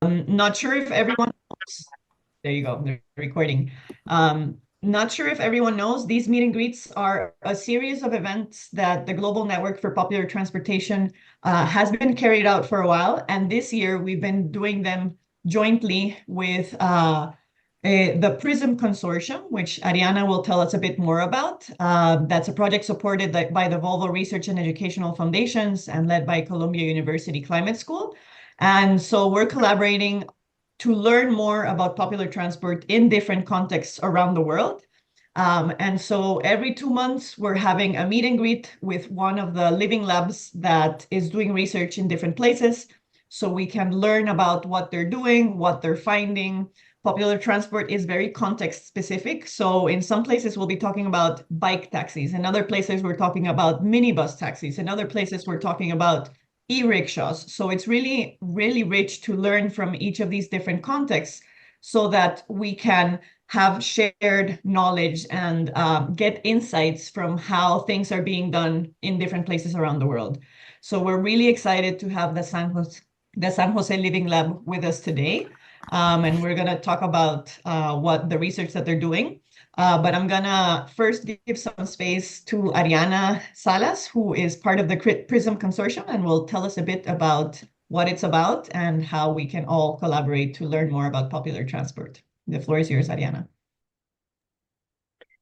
Not sure if everyone knows. There you go, the recording. Not sure if everyone knows, these meet and greets are a series of events that the Global Network for Popular Transportation has been carried out for a while. And this year we've been doing them jointly with the PRISM Consortium, which Ariana will tell us a bit more about. That's a project supported by the Volvo Research and Educational Foundations and led by Columbia University Climate School. And so we're collaborating to learn more about popular transport in different contexts around the world. And so every 2 months, we're having a meet and greet with one of the living labs that is doing research in different places. So we can learn about what they're doing, what they're finding. Popular transport is very context specific. So in some places, we'll be talking about bike taxis. In other places, we're talking about minibus taxis. In other places, we're talking about e-rickshaws. So it's really, really rich to learn from each of these different contexts so that we can have shared knowledge and get insights from how things are being done in different places around the world. So we're really excited to have the San José Living Lab with us today. And we're going to talk about what the research that they're doing. But I'm gonna first give some space to Ariana Salas, who is part of the PRISM Consortium and will tell us a bit about what it's about and how we can all collaborate to learn more about popular transport. The floor is yours, Ariana.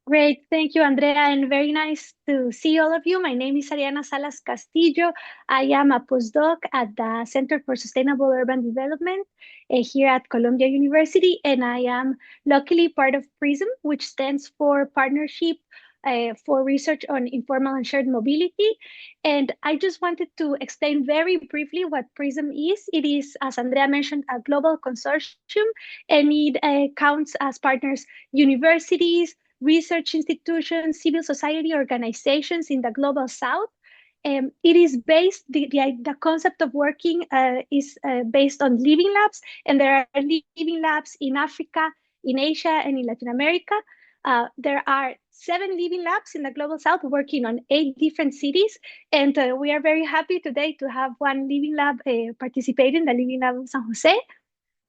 Great. Thank you, Andrea, and very nice to see all of you. My name is Ariana Salas Castillo. I am a postdoc at the Center for Sustainable Urban Development here at Columbia University, and I am luckily part of PRISM, which stands for Partnership for Research on Informal and Shared Mobility. And I just wanted to explain very briefly what PRISM is. It is, as Andrea mentioned, a global consortium, and it counts as partners universities, research institutions, civil society organizations in the global south. It is based, the concept of working is based on living labs, and there are living labs in Africa, in Asia, and in Latin America. There are 7 living labs in the global south working on 8 different cities, and we are very happy today to have one living lab participating, the Living Lab of San Jose.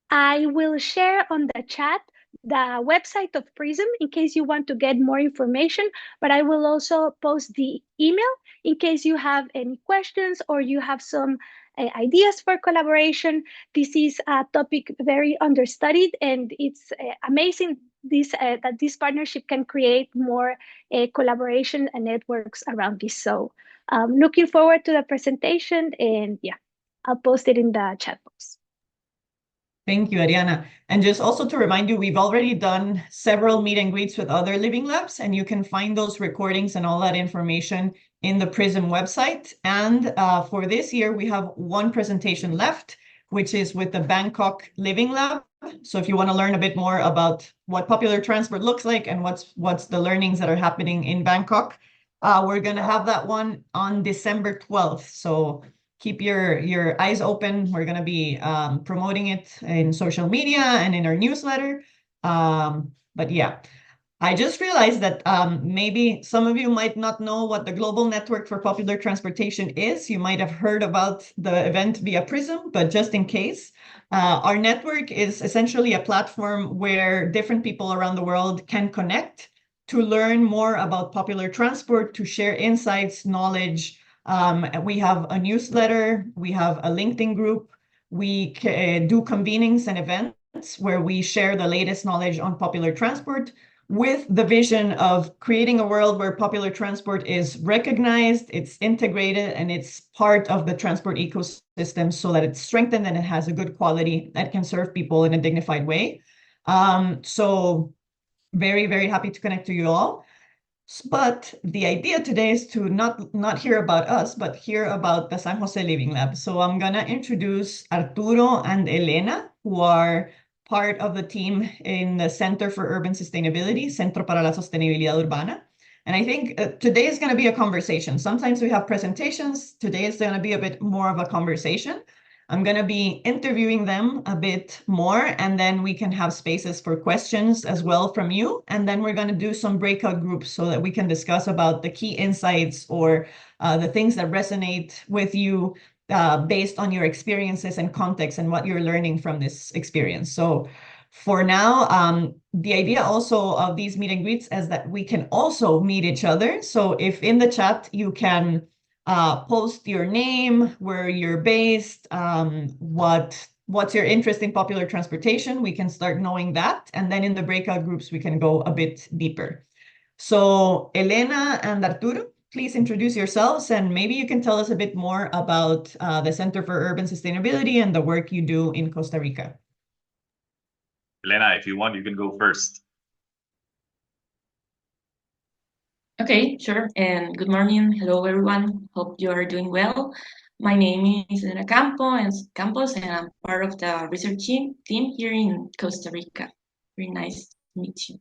I will share on the chat the website of PRISM in case you want to get more information, but I will also post the email in case you have any questions or you have some ideas for collaboration. This is a topic very understudied, and it's amazing that this partnership can create more collaboration and networks around this. So looking forward to the presentation, and yeah, I'll post it in the chat box. Thank you, Ariana. And just also to remind you, we've already done several meet and greets with other living labs, and you can find those recordings and all that information in the PRISM website. And for this year, we have one presentation left, which is with the Bangkok Living Lab. So if you want to learn a bit more about what popular transport looks like and what's the learnings that are happening in Bangkok, we're going to have that one on December 12th. So keep your eyes open. We're going to be promoting it in social media and in our newsletter. But yeah, I just realized that maybe some of you might not know what the Global Network for Popular Transportation is. You might have heard about the event via PRISM, but just in case, our network is essentially a platform where different people around the world can connect to learn more about popular transport, to share insights, knowledge. We have a newsletter, we have a LinkedIn group, we do convenings and events where we share the latest knowledge on popular transport with the vision of creating a world where popular transport is recognized, it's integrated, and it's part of the transport ecosystem so that it's strengthened and it has a good quality that can serve people in a dignified way. So very, very happy to connect to you all. But the idea today is to not hear about us, but hear about the San Jose Living Lab. So I'm going to introduce Arturo and Elena, who are part of the team in the Center for Urban Sustainability, Centro para la Sostenibilidad Urbana. And I think today is going to be a conversation. Sometimes we have presentations. Today is going to be a bit more of a conversation. I'm going to be interviewing them a bit more, and then we can have spaces for questions as well from you. And then we're going to do some breakout groups so that we can discuss about the key insights or the things that resonate with you based on your experiences and context and what you're learning from this experience. So for now, the idea also of these meet and greets is that we can also meet each other. So if in the chat you can post your name, where you're based, what's your interest in popular transportation, we can start knowing that. And then in the breakout groups, we can go a bit deeper. So Elena and Arturo, please introduce yourselves, and maybe you can tell us a bit more about the Center for Urban Sustainability and the work you do in Costa Rica. Elena, if you want, you can go first. Okay, sure. And good morning. Hello, everyone. Hope you are doing well. My name is Elena Campos, and I'm part of the research team here in Costa Rica. Very nice to meet you.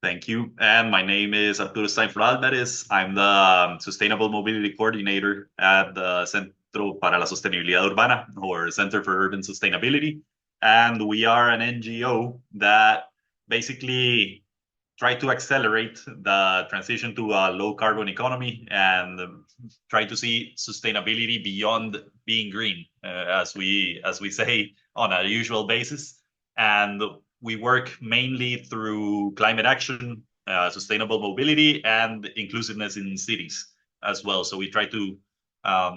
Thank you. And my name is Arturo Steinfeld Alvarez. I'm the Sustainable Mobility Coordinator at the Centro para la Sostenibilidad Urbana, or Center for Urban Sustainability. And we are an NGO that basically try to accelerate the transition to a low carbon economy and try to see sustainability beyond being green, as we say on a usual basis. And we work mainly through climate action, sustainable mobility, and inclusiveness in cities as well. So we try to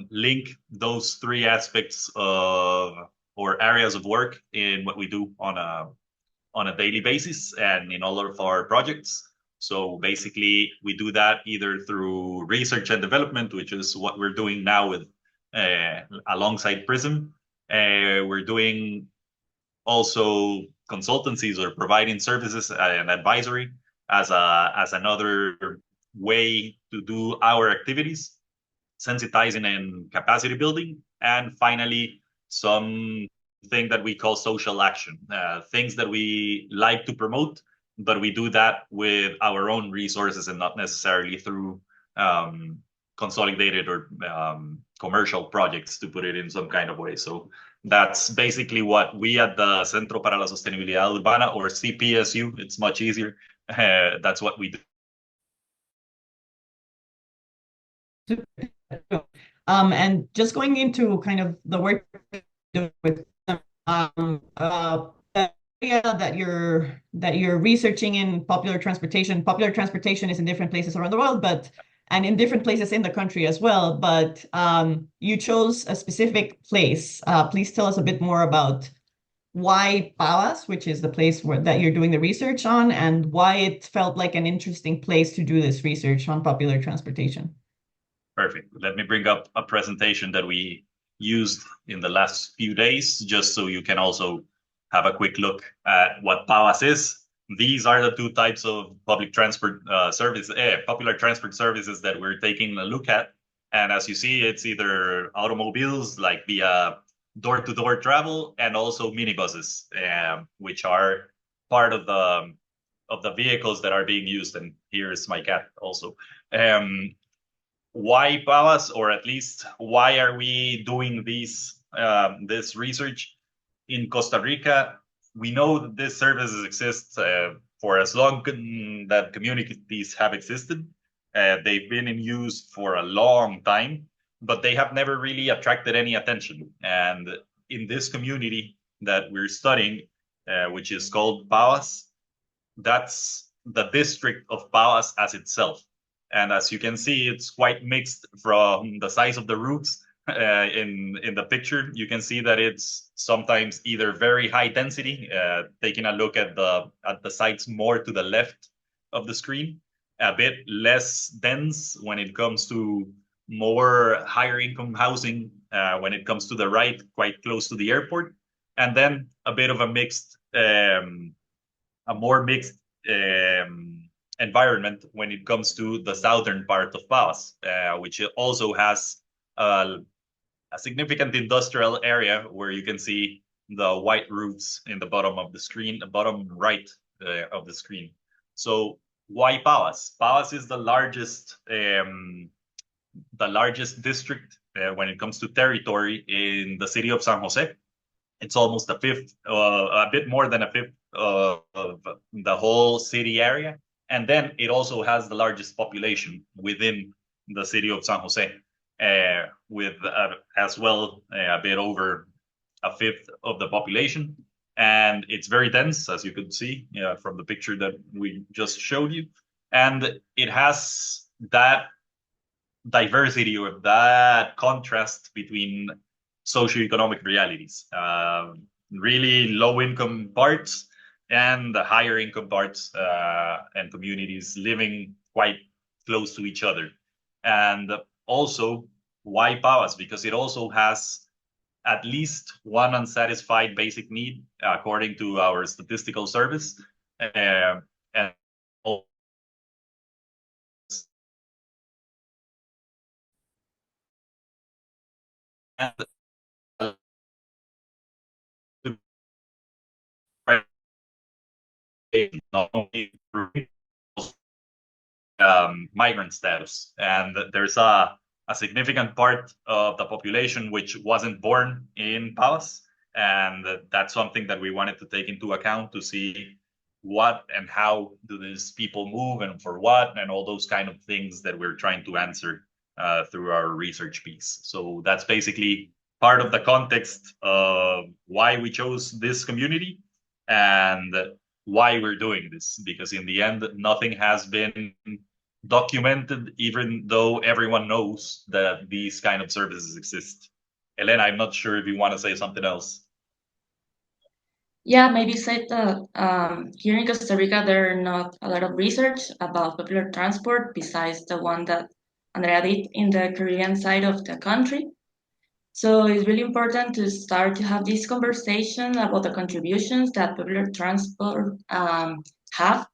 link those three aspects of or areas of work in what we do on a daily basis and in all of our projects. So basically, we do that either through research and development, which is what we're doing now with alongside Prism. We're doing also consultancies or providing services and advisory as another way to do our activities, sensitizing and capacity building, and finally some thing that we call social action, things that we like to promote, but we do that with our own resources and not necessarily through consolidated or commercial projects, to put it in some kind of way. So that's basically what we at the Centro para la Sostenibilidad Urbana, or CPSU, it's much easier. That's what we do. And just going into kind of the work with area that you're researching in popular transportation. Popular transportation is in different places around the world, and in different places in the country as well. But you chose a specific place. Please tell us a bit more about why Pavas, which is the place that you're doing the research on, and why it felt like an interesting place to do this research on popular transportation. Perfect. Let me bring up a presentation that we used in the last few days, just so you can also have a quick look at what Pavas is. These are the two types of public transport popular transport services that we're taking a look at. And as you see, it's either automobiles, like via door-to-door travel, and also minibuses, which are part of the vehicles that are being used. And here's my cat also. Why Pavas, or at least why are we doing this research in Costa Rica? We know that this services exist for as long that communities have existed. They've been in use for a long time, but they have never really attracted any attention. And in this community that we're studying, which is called Pavas, that's the district of Pavas as itself. And as you can see, it's quite mixed from the size of the roofs. In the picture, you can see that it's sometimes either very high density, taking a look at the sites more to the left of the screen, a bit less dense when it comes to more higher income housing, when it comes to the right, quite close to the airport, and then a bit of a more mixed environment when it comes to the southern part of Pavas, which also has a significant industrial area where you can see the white roofs in the bottom of the screen, the bottom right of the screen. So why Pavas? Pavas is the largest district when it comes to territory in the city of San Jose. It's almost a bit more than a fifth of the whole city area. And then it also has the largest population within the city of San Jose. with as well a bit over a fifth of the population. And it's very dense, as you could see from the picture that we just showed you. And it has that diversity or that contrast between socioeconomic realities. Really low income parts and the higher income parts and communities living quite close to each other. And also, why Pavas? Because it also has at least one unsatisfied basic need, according to our statistical service. And not only migrant status. And there's a significant part of the population which wasn't born in Pavas. And that's something that we wanted to take into account to see what and how do these people move and for what, and all those kind of things that we're trying to answer through our research piece. So that's basically part of the context of why we chose this community and why we're doing this, because in the end, nothing has been documented, even though everyone knows that these kind of services exist. Elena, I'm not sure if you want to say something else. Yeah, maybe say that here in Costa Rica, there are not a lot of research about popular transport besides the one that Andrea did in the Caribbean side of the country. So it's really important to start to have this conversation about the contributions that public transport have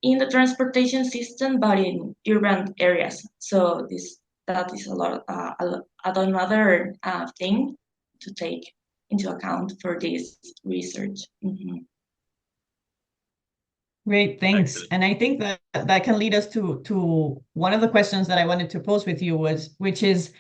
in the transportation system, but in urban areas. So that is a lot another thing to take into account for this research. Mm-hmm. Great, thanks. Excellent. And I think that that can lead us to one of the questions that I wanted to pose with you which is,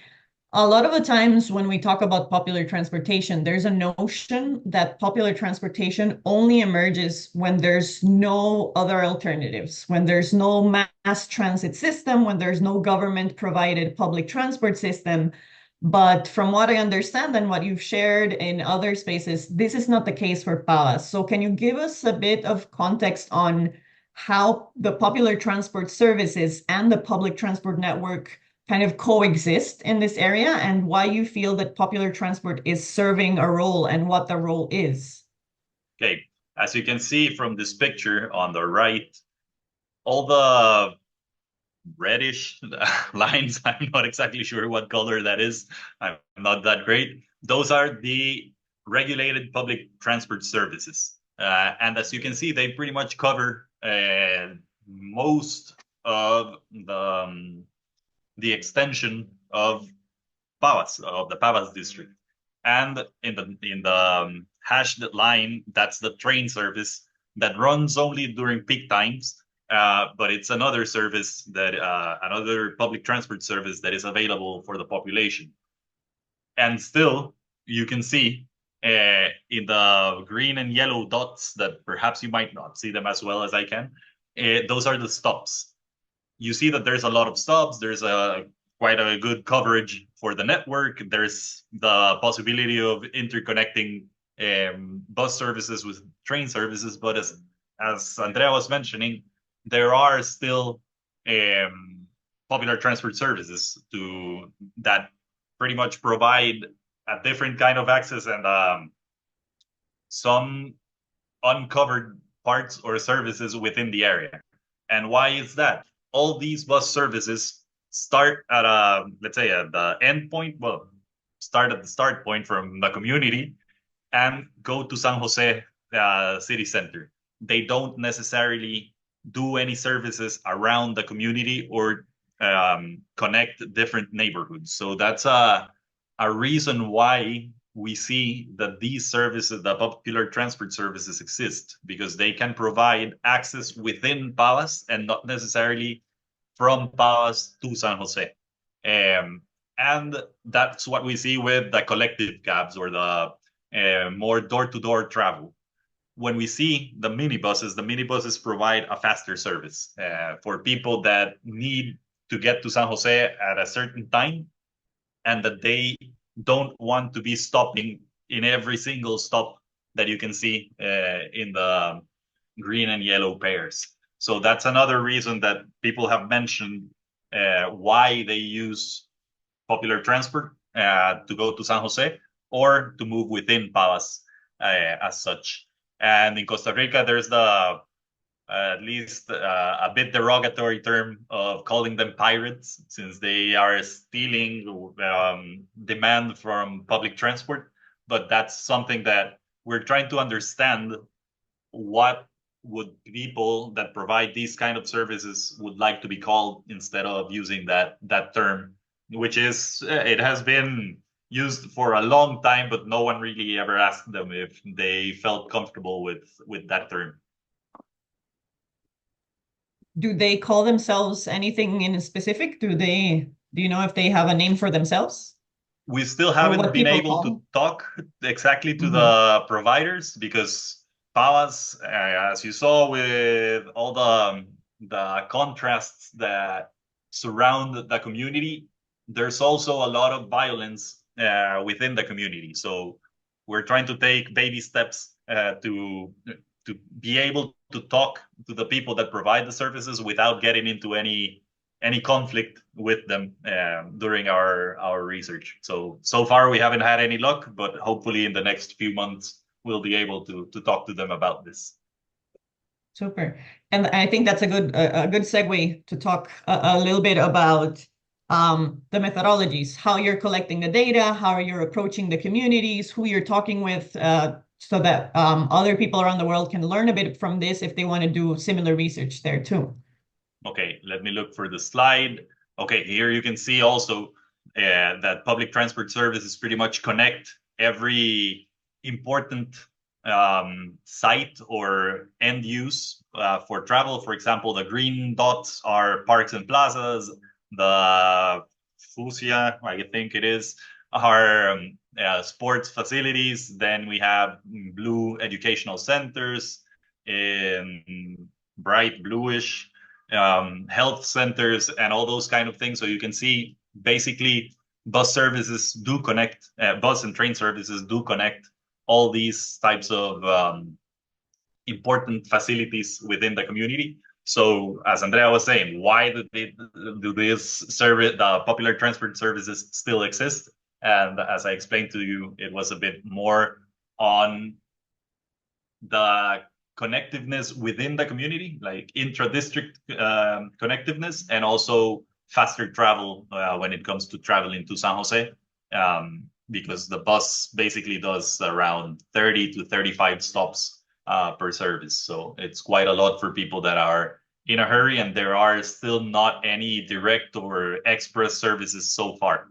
a lot of the times when we talk about popular transportation, there's a notion that popular transportation only emerges when there's no other alternatives, when there's no mass transit system, when there's no government provided public transport system. But from what I understand and what you've shared in other spaces, this is not the case for Pavas. So can you give us a bit of context on how the popular transport services and the public transport network kind of coexist in this area, and why you feel that popular transport is serving a role and what the role is? Okay, as you can see from this picture on the right, all the reddish lines, I'm not exactly sure what color that is. I'm not that great. Those are the regulated public transport services. And as you can see, they pretty much cover most of the extension of the Pavas district. And in the hashed line, that's the train service that runs only during peak times. But it's another service that another public transport service that is available for the population. And still, you can see in the green and yellow dots that perhaps you might not see them as well as I can. Those are the stops. You see that there's a lot of stops. There's quite a good coverage for the network. There's the possibility of interconnecting bus services with train services. But as Andrea was mentioning, there are still popular transport services that pretty much provide a different kind of access and some uncovered parts or services within the area. And why is that? All these bus services start at let's say at the end point, well, start at the start point from the community and go to San Jose city center. They don't necessarily do any services around the community or connect different neighborhoods. So that's a reason why we see that these services, the popular transport services, exist, because they can provide access within Pavas and not necessarily from Pavas to San Jose. And that's what we see with the collective cabs or the more door-to-door travel. When we see the minibuses provide a faster service for people that need to get to San Jose at a certain time. and that they don't want to be stopping in every single stop that you can see in the green and yellow pairs. So that's another reason that people have mentioned why they use popular transport to go to San Jose or to move within Pavas as such. And in Costa Rica, there's the at least a bit derogatory term of calling them pirates, since they are stealing demand from public transport. But that's something that we're trying to understand what would people that provide these kind of services would like to be called instead of using that term, which is it has been used for a long time, but no one really ever asked them if they felt comfortable with that term. Do they call themselves anything in specific? Do you know if they have a name for themselves? We still Or haven't what been people able call to them? talk exactly to Mhm. the providers, because Pavas, as you saw with all the contrasts that surround the community, there's also a lot of violence within the community. So we're trying to take baby steps to be able to talk to the people that provide the services without getting into any conflict with them during our research. So far we haven't had any luck, but hopefully in the next few months we'll be able to talk to them about this. Super. And I think that's a good segue to talk a little bit about the methodologies, how you're collecting the data, how you're approaching the communities, who you're talking with, so that other people around the world can learn a bit from this if they want to do similar research there too. Okay, let me look for the slide. Okay, here you can see also that public transport services pretty much connect every important site or end use for travel. For example, the green dots are parks and plazas. The fuchsia, I think it is, are sports facilities. Then we have blue educational centers in bright bluish health centers and all those kind of things. So you can see basically bus services do connect, bus and train services do connect all these types of important facilities within the community. So as Andrea was saying, why do this service, the popular transport services still exist? And as I explained to you, it was a bit more on the connectiveness within the community, like intra-district connectiveness, and also faster travel when it comes to traveling to San Jose, because the bus basically does around 30 to 35 stops per service. So it's quite a lot for people that are in a hurry, and there are still not any direct or express services so far,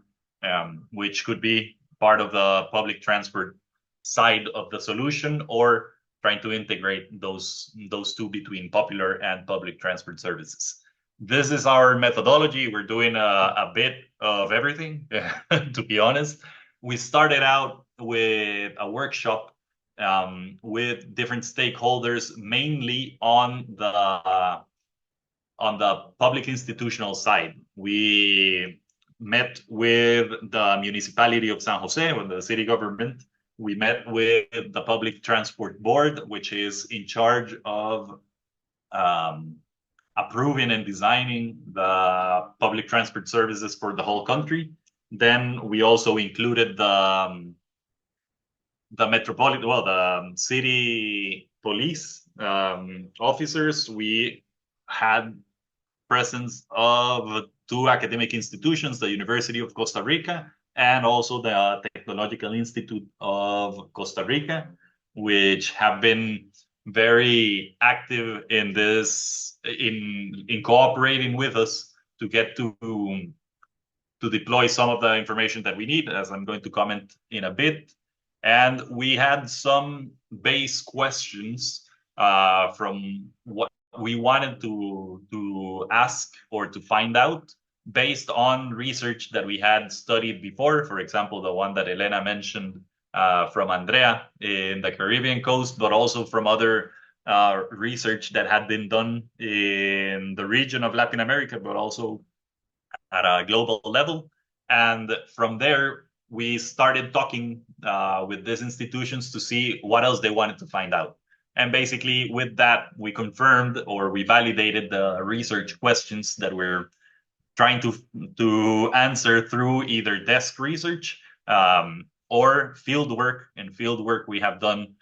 which could be part of the public transport side of the solution, or trying to integrate those two between popular and public transport services. This is our methodology. We're doing a bit of everything, to be honest. We started out with a workshop with different stakeholders, mainly on the public institutional side. We met with the municipality of San Jose, with the city government. We met with the Public Transport Board, which is in charge of approving and designing the public transport services for the whole country. Then we also included the metropolitan, well, the city police officers. We had presence of two academic institutions, the University of Costa Rica and also the Technological Institute of Costa Rica, which have been very active in this, in cooperating with us to get to deploy some of the information that we need, as I'm going to comment in a bit. And we had some base questions from what we wanted to ask or to find out based on research that we had studied before. For example, the one that Elena mentioned from Andrea in the Caribbean coast, but also from other research that had been done in the region of Latin America, but also at a global level. And from there, we started talking with these institutions to see what else they wanted to find out. And basically, with that, we confirmed or we validated the research questions that we're trying to answer through either desk research or field work. In field work, we have done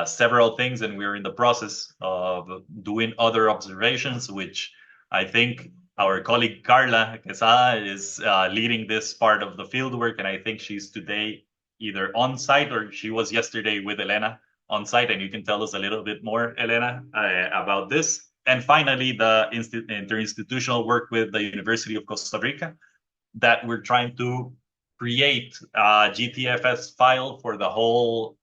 several things, and we're in the process of doing other observations, which I think our colleague Carla Quesada is leading this part of the field work, and I think she's today either on site or she was yesterday with Elena on site, and you can tell us a little bit more, Elena, about this. And finally, the interinstitutional work with the University of Costa Rica, that we're trying to create a GTFS file for the whole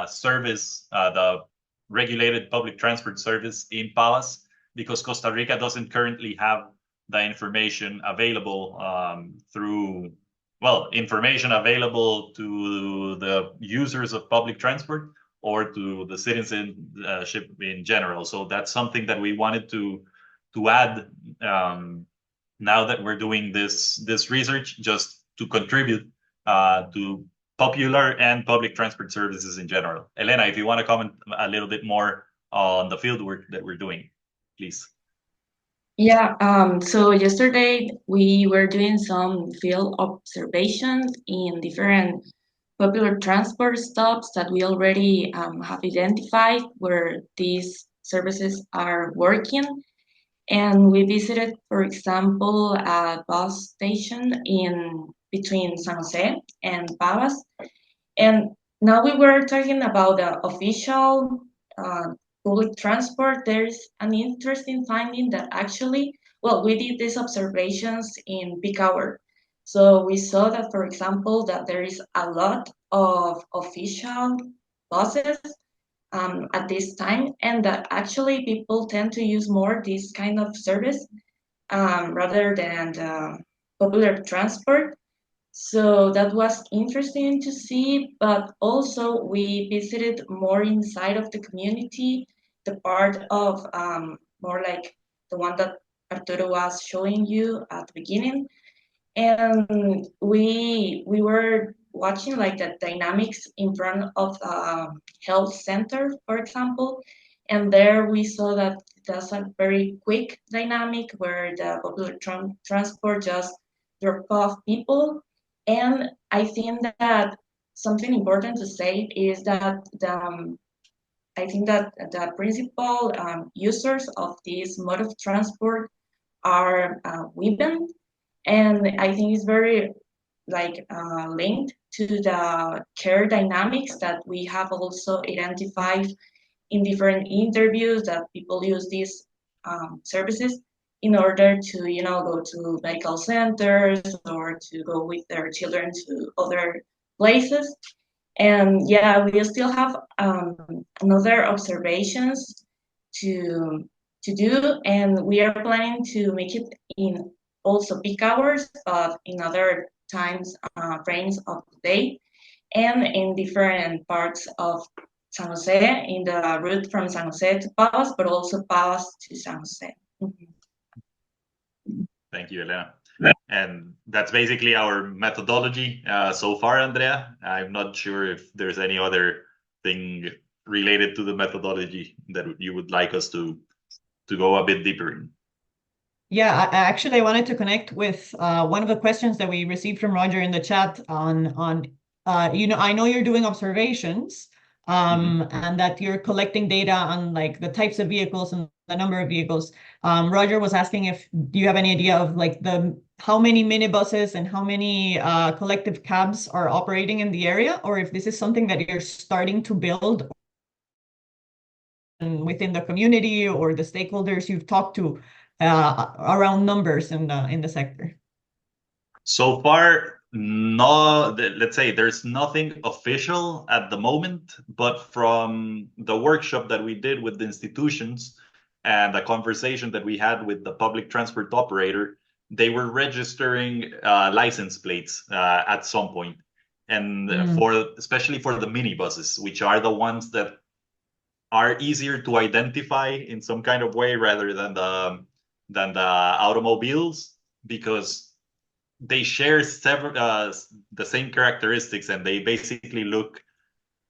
service, the regulated public transport service in Pavas, because Costa Rica doesn't currently have the information available information available to the users of public transport or to the citizenship in general. So that's something that we wanted to add now that we're doing this research, just to contribute to popular and public transport services in general. Elena, if you want to comment a little bit more on the field work that we're doing, please. Yeah, so yesterday we were doing some field observations in different popular transport stops that we already have identified where these services are working. And we visited, for example, a bus station in between San Jose and Pavas. And now we were talking about the official public transport. There's an interesting finding that actually, well, we did these observations in peak hour. So we saw that, for example, that there is a lot of official buses at this time, and that actually people tend to use more this kind of service rather than the popular transport. So that was interesting to see, but also we visited more inside of the community, the part of more like the one that Arturo was showing you at the beginning. And we were watching like the dynamics in front of a health center, for example, and there we saw that there's a very quick dynamic where the public transport just drop off people. And I think that something important to say is that I think that the principal users of this mode of transport are women, and I think it's very linked to the care dynamics that we have also identified in different interviews, that people use these services in order to go to medical centers or to go with their children to other places. And yeah, we still have another observations to do, and we are planning to make it in also peak hours, but in other times frames of the day, and in different parts of San Jose, in the route from San Jose to Pavas, but also Pavas to San Jose. Thank you, Elena. And that's basically our methodology so far, Andrea. I'm not sure if there's any other thing related to the methodology that you would like us to go a bit deeper in. Yeah, I wanted to connect with one of the questions that we received from Roger in the chat on I know you're doing observations and that you're collecting data on like the types of vehicles and the number of vehicles. Roger was asking if do you have any idea of like how many minibuses and how many collective cabs are operating in the area, or if this is something that you're starting to build within the community or the stakeholders you've talked to around numbers in the sector? So far, no, let's say there's nothing official at the moment, but from the workshop that we did with the institutions and the conversation that we had with the public transport operator, they were registering license plates at some point. And especially for the minibuses, which are the ones that are easier to identify in some kind of way rather than the automobiles, because they share several the same characteristics, and they basically look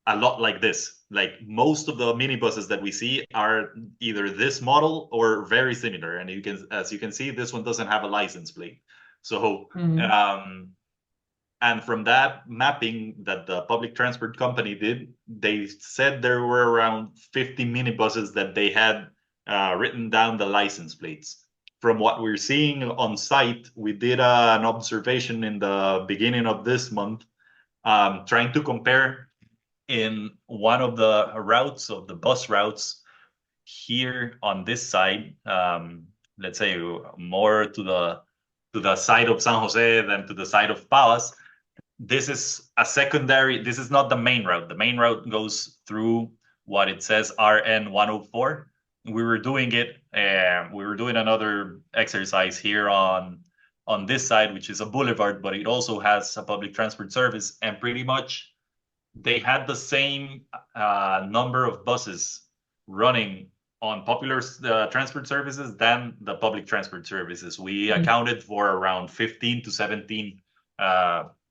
a lot like this. Like most of the minibuses that we see are either this model or very similar. And as you can see, this one doesn't have a license plate. So, and from that mapping that the public transport company did, they said there were around 50 minibuses that they had written down the license plates. From what we're seeing on site, we did an observation in the beginning of this month, trying to compare in one of the routes of the bus routes here on this side, let's say more to the side of San Jose than to the side of Pavas. This is a secondary. This is not the main route. The main route goes through what it says RN 104. We were doing it. We were doing another exercise here on this side, which is a boulevard, but it also has a public transport service, and pretty much they had the same number of buses running on popular transport services than the public transport services. We accounted for around 15 to 17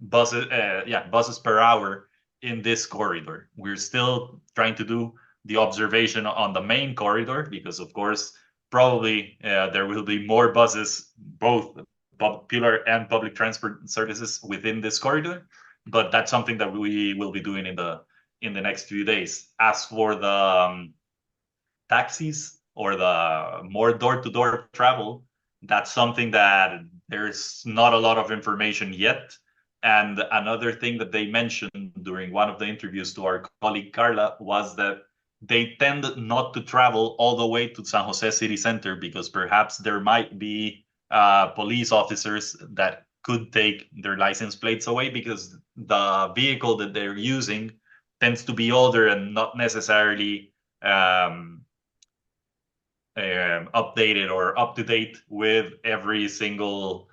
buses per hour in this corridor. We're still trying to do the observation on the main corridor because, of course, probably there will be more buses, both popular and public transport services within this corridor. But that's something that we will be doing in the next few days. As for the taxis or the more door-to-door travel, that's something that there's not a lot of information yet. And another thing that they mentioned during one of the interviews to our colleague Carla was that they tend not to travel all the way to San Jose City Center because perhaps there might be police officers that could take their license plates away because the vehicle that they're using tends to be older and not necessarily updated or up to date with every single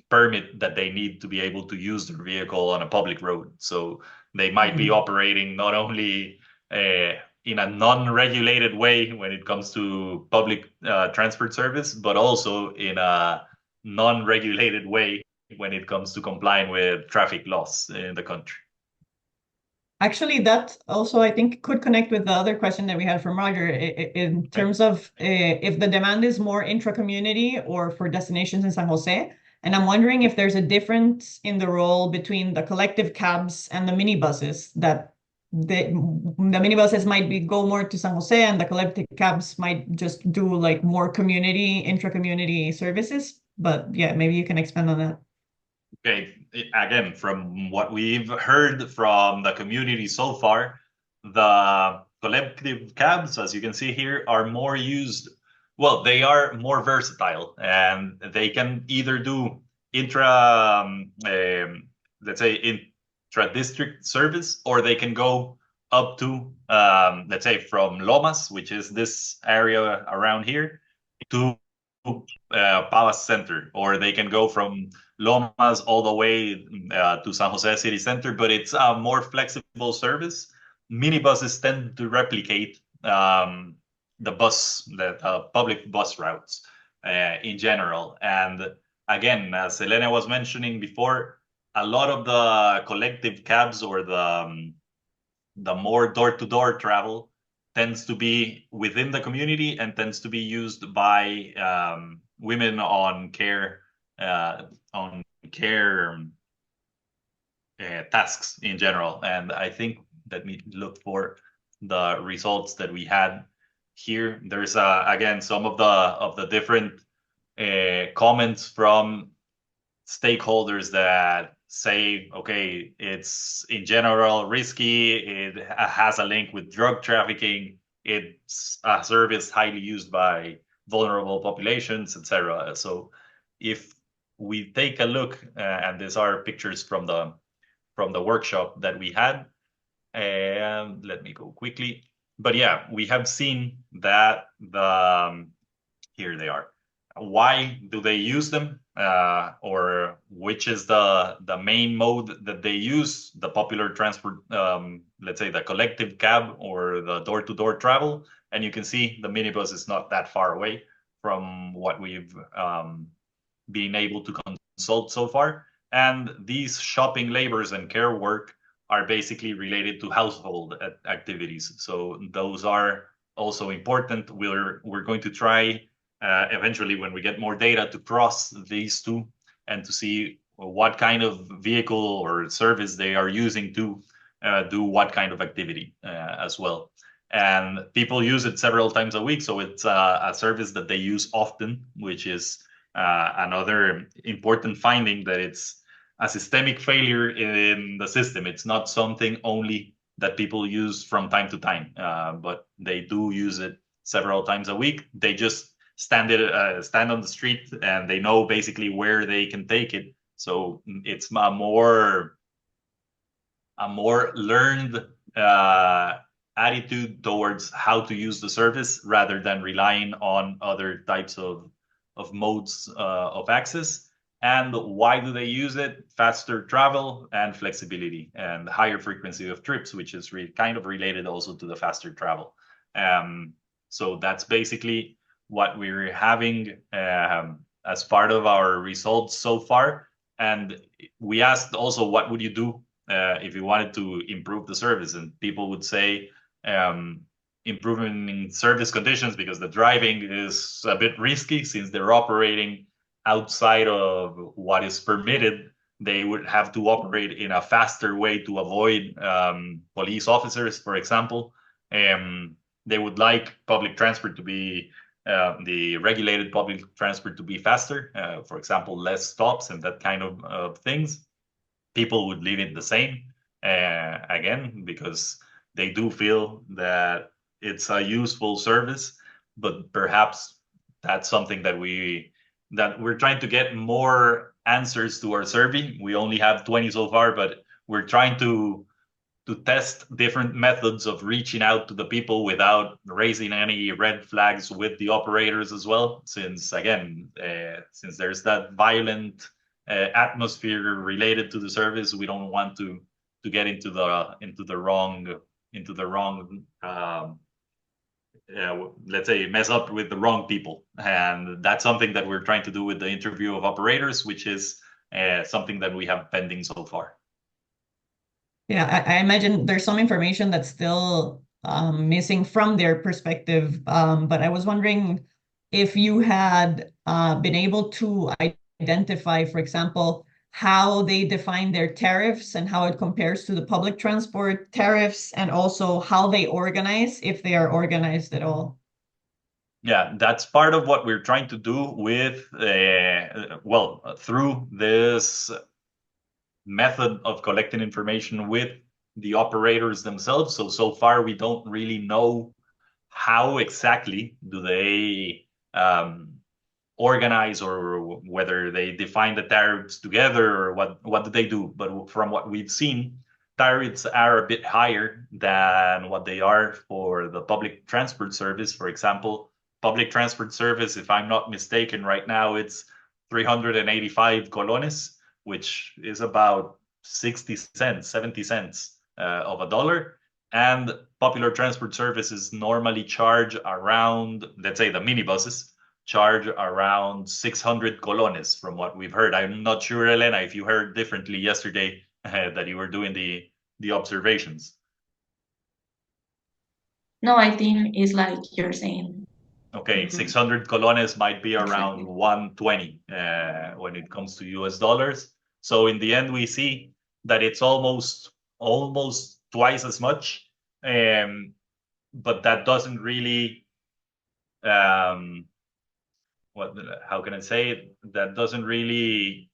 permit that they need to be able to use their vehicle on a public road. So they might be operating not only in a non-regulated way when it comes to public transport service, but also in a non-regulated way when it comes to complying with traffic laws in the country. Actually, that also, I think, could connect with the other question that we had from Roger in terms of if the demand is more intra-community or for destinations in San Jose. And I'm wondering if there's a difference in the role between the collective cabs and the minibuses, that the minibuses might go more to San Jose and the collective cabs might just do like more intra-community services. But yeah, maybe you can expand on that. Okay, again, from what we've heard from the community so far, the collective cabs, as you can see here, are more used. Well, they are more versatile, and they can either do let's say intra-district service, or they can go up to, let's say, from Lomas, which is this area around here, to Pavas Center, or they can go from Lomas all the way to San Jose City Center, but it's a more flexible service. Minibuses tend to replicate the public bus routes in general. And again, as Elena was mentioning before, a lot of the collective cabs or the more door-to-door travel tends to be within the community and tends to be used by women on care tasks in general. And I think that we look for the results that we had here. There's again some of the different comments from stakeholders that say, okay, it's in general risky, it has a link with drug trafficking, it's a service highly used by vulnerable populations, etc. So if we take a look, and these are pictures from the workshop that we had, and let me go quickly. But yeah, we have seen that here they are. Why do they use them? Or which is the main mode that they use? The popular transport, let's say the collective cab or the door-to-door travel. And you can see the minibus is not that far away from what we've been able to consult so far. And these shopping labors and care work are basically related to household activities. So those are also important. We're going to try eventually, when we get more data, to cross these two and to see what kind of vehicle or service they are using to do what kind of activity as well. And people use it several times a week, so it's a service that they use often, which is another important finding, that it's a systemic failure in the system. It's not something only that people use from time to time, but they do use it several times a week. They just stand on the street, and they know basically where they can take it. So it's a more learned attitude towards how to use the service, rather than relying on other types of modes of access. And why do they use it? Faster travel and flexibility and higher frequency of trips, which is kind of related also to the faster travel. So that's basically what we're having as part of our results so far. And we asked also, what would you do if you wanted to improve the service? And people would say improving service conditions, because the driving is a bit risky since they're operating outside of what is permitted. They would have to operate in a faster way to avoid police officers, for example. They would like public transport to be the regulated public transport to be faster, for example, less stops and that kind of things. People would leave it the same, again, because they do feel that it's a useful service, but perhaps that's something that we're trying to get more answers to our survey. We only have 20 so far, but we're trying to test different methods of reaching out to the people without raising any red flags with the operators as well, since again, since there's that violent atmosphere related to the service, we don't want to get into the wrong let's say, mess up with the wrong people. And that's something that we're trying to do with the interview of operators, which is something that we have pending so far. Yeah, I imagine there's some information that's still missing from their perspective. But I was wondering if you had been able to identify, for example, how they define their tariffs and how it compares to the public transport tariffs, and also how they organize, if they are organized at all. Yeah, that's part of what we're trying to do with, through this method of collecting information with the operators themselves. So far, we don't really know how exactly do they organize, or whether they define the tariffs together, or what do they do. But from what we've seen, tariffs are a bit higher than what they are for the public transport service. For example, public transport service, if I'm not mistaken, right now it's 385 colones, which is about 60 cents, 70 cents of a dollar. And popular transport services normally charge around, let's say the minibuses, charge around 600 colones, from what we've heard. I'm not sure, Elena, if you heard differently yesterday that you were doing the observations. No, I think it's like you're saying. Okay, 600 colones might be around 120 when it comes to US dollars. So in the end, we see that it's almost twice as much, but that doesn't really how can I say it? That doesn't really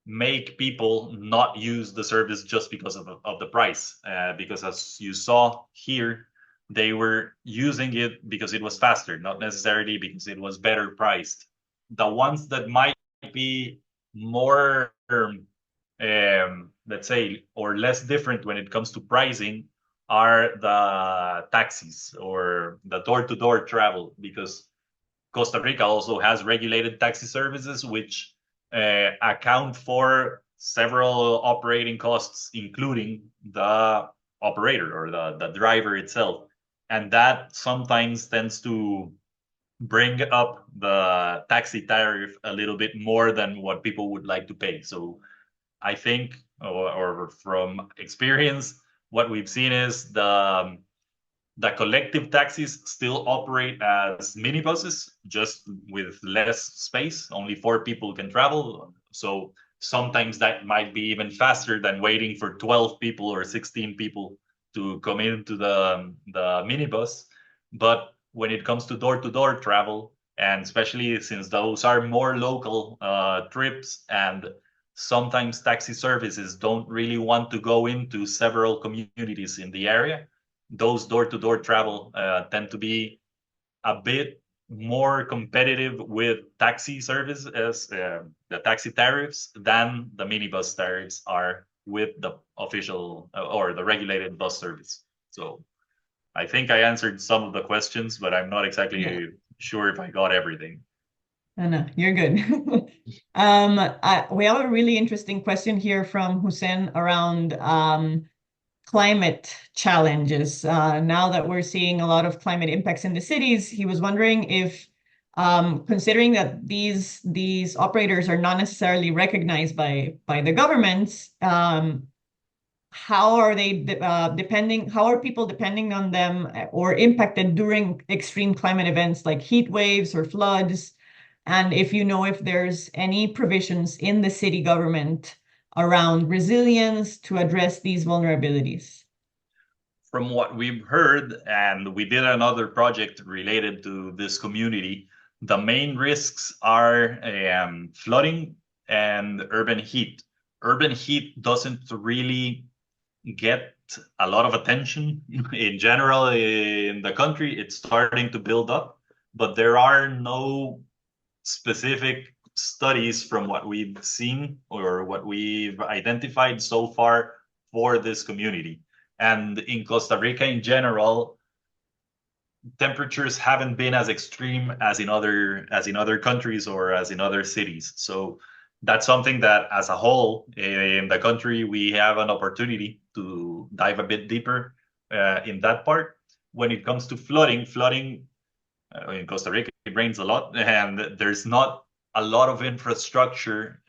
make people not use the service just because of the price. Because as you saw here, they were using it because it was faster, not necessarily because it was better priced. The ones that might be more, let's say, or less different when it comes to pricing are the taxis or the door-to-door travel, because Costa Rica also has regulated taxi services, which account for several operating costs, including the operator or the driver itself. And that sometimes tends to bring up the taxi tariff a little bit more than what people would like to pay. So I think, or from experience, what we've seen is the collective taxis still operate as minibuses, just with less space. Only 4 people can travel. So sometimes that might be even faster than waiting for 12 people or 16 people to come into the minibus. But when it comes to door-to-door travel, and especially since those are more local trips, and sometimes taxi services don't really want to go into several communities in the area, those door-to-door travel tend to be a bit more competitive with taxi service as the taxi tariffs than the minibus tariffs are with the official or the regulated bus service. So I think I answered some of the questions, but I'm not exactly sure if I got everything. No, you're good. We have a really interesting question here from Hussein around climate challenges. Now that we're seeing a lot of climate impacts in the cities, he was wondering if, considering that these operators are not necessarily recognized by the governments, how are they how are people depending on them or impacted during extreme climate events like heat waves or floods? And if you know if there's any provisions in the city government around resilience to address these vulnerabilities. From what we've heard, and we did another project related to this community, the main risks are flooding and urban heat. Urban heat doesn't really get a lot of attention in general in the country. It's starting to build up, but there are no specific studies from what we've seen or what we've identified so far for this community. And in Costa Rica in general, temperatures haven't been as extreme as in other countries or as in other cities. So that's something that as a whole in the country, we have an opportunity to dive a bit deeper in that part. When it comes to flooding in Costa Rica, it rains a lot and there's not a lot of infrastructure,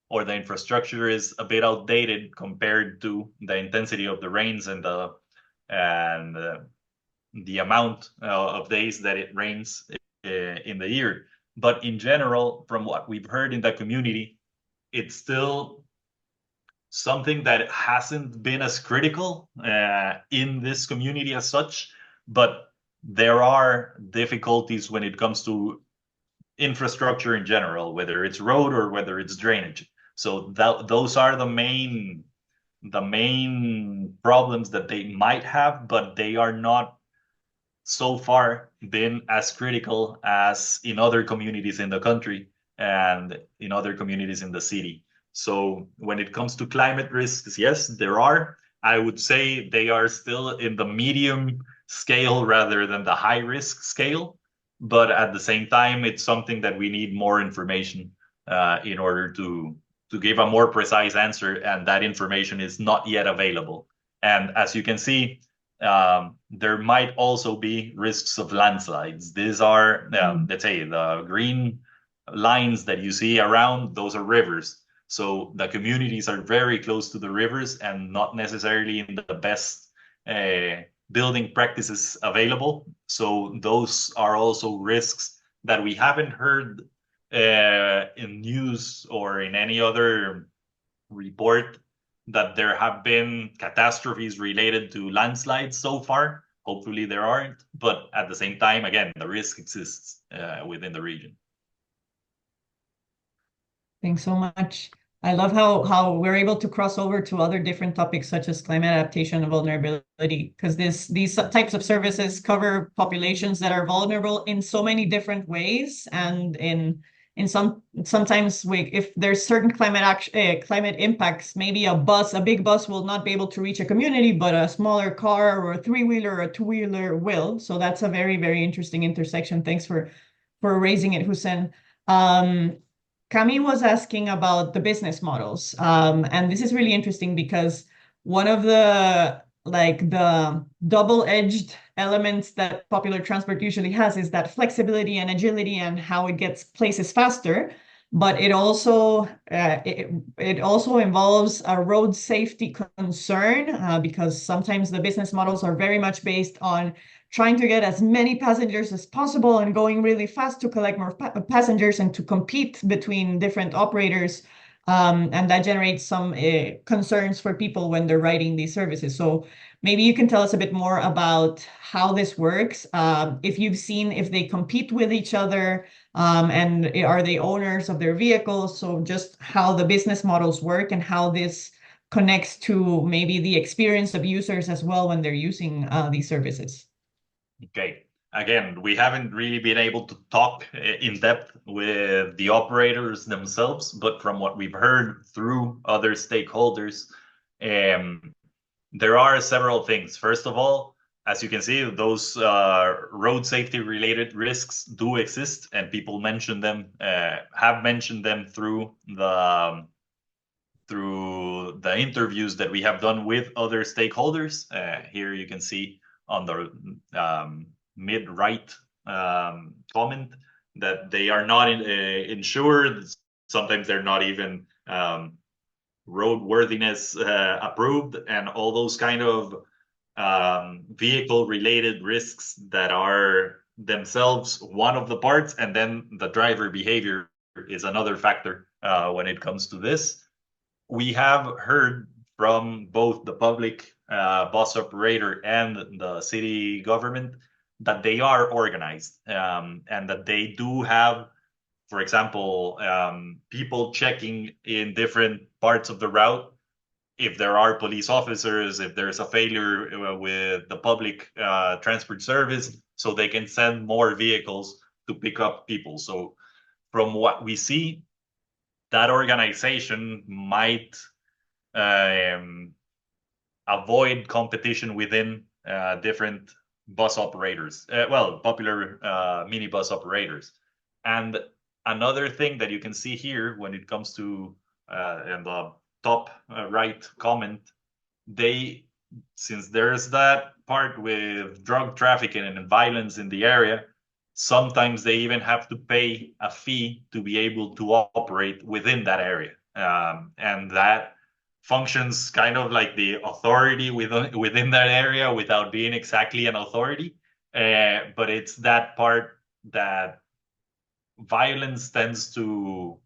or the infrastructure is a bit outdated compared to the intensity of the rains and the amount of days that it rains in the year. But in general, from what we've heard in the community, it's still something that hasn't been as critical in this community as such, but there are difficulties when it comes to infrastructure in general, whether it's road or whether it's drainage. So those are the main problems that they might have, but they are not so far been as critical as in other communities in the country and in other communities in the city. So when it comes to climate risks, yes, there are. I would say they are still in the medium scale rather than the high risk scale. But at the same time, it's something that we need more information in order to give a more precise answer, and that information is not yet available. And as you can see, there might also be risks of landslides. These are, let's say, the green lines that you see around, those are rivers. So the communities are very close to the rivers and not necessarily in the best building practices available. So those are also risks that we haven't heard in news or in any other report that there have been catastrophes related to landslides so far. Hopefully there aren't, but at the same time, again, the risk exists within the region. Thanks so much. I love how we're able to cross over to other different topics such as climate adaptation and vulnerability, because these types of services cover populations that are vulnerable in so many different ways, and sometimes if there's certain climate impacts, maybe a big bus will not be able to reach a community, but a smaller car or a three-wheeler or a two-wheeler will. So that's a very, very interesting intersection. Thanks for raising it, Hussein. Cami was asking about the business models. And this is really interesting because one of the double-edged elements that popular transport usually has is that flexibility and agility and how it gets places faster. But it also involves a road safety concern because sometimes the business models are very much based on trying to get as many passengers as possible and going really fast to collect more passengers and to compete between different operators. And that generates some concerns for people when they're riding these services. So maybe you can tell us a bit more about how this works. If you've seen if they compete with each other, and are they owners of their vehicles? So just how the business models work and how this connects to maybe the experience of users as well when they're using these services. Okay. Again, we haven't really been able to talk in depth with the operators themselves, but from what we've heard through other stakeholders, there are several things. First of all, as you can see, those road safety related risks do exist, and people mention them, have mentioned them through the interviews that we have done with other stakeholders. Here you can see on the mid-right comment that they are not insured. Sometimes they're not even roadworthiness approved, and all those kind of vehicle-related risks that are themselves one of the parts, and then the driver behavior is another factor when it comes to this. We have heard from both the public bus operator and the city government that they are organized and that they do have, for example, people checking in different parts of the route if there are police officers, if there's a failure with the public transport service, so they can send more vehicles to pick up people. So from what we see, that organization might avoid competition within different bus operators, popular minibus operators. And another thing that you can see here when it comes to in the top right comment, since there's that part with drug trafficking and violence in the area, sometimes they even have to pay a fee to be able to operate within that area. And that functions kind of like the authority within that area without being exactly an authority. But it's that part that violence tends to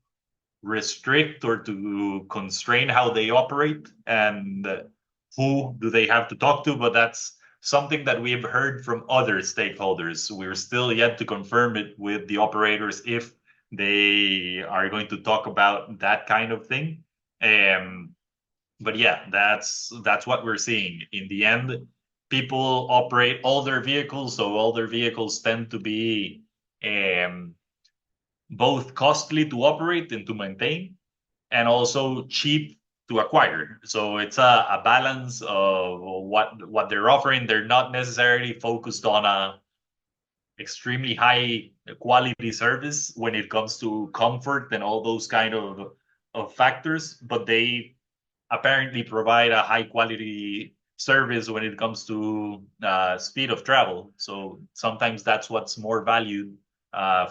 restrict or to constrain how they operate and who do they have to talk to. But that's something that we've heard from other stakeholders. We're still yet to confirm it with the operators if they are going to talk about that kind of thing. But yeah, that's what we're seeing. In the end, people operate all their vehicles, so all their vehicles tend to be both costly to operate and to maintain, and also cheap to acquire. So it's a balance of what they're offering. They're not necessarily focused on a extremely high quality service when it comes to comfort and all those kind of factors, but they apparently provide a high quality service when it comes to speed of travel. So sometimes that's what's more valued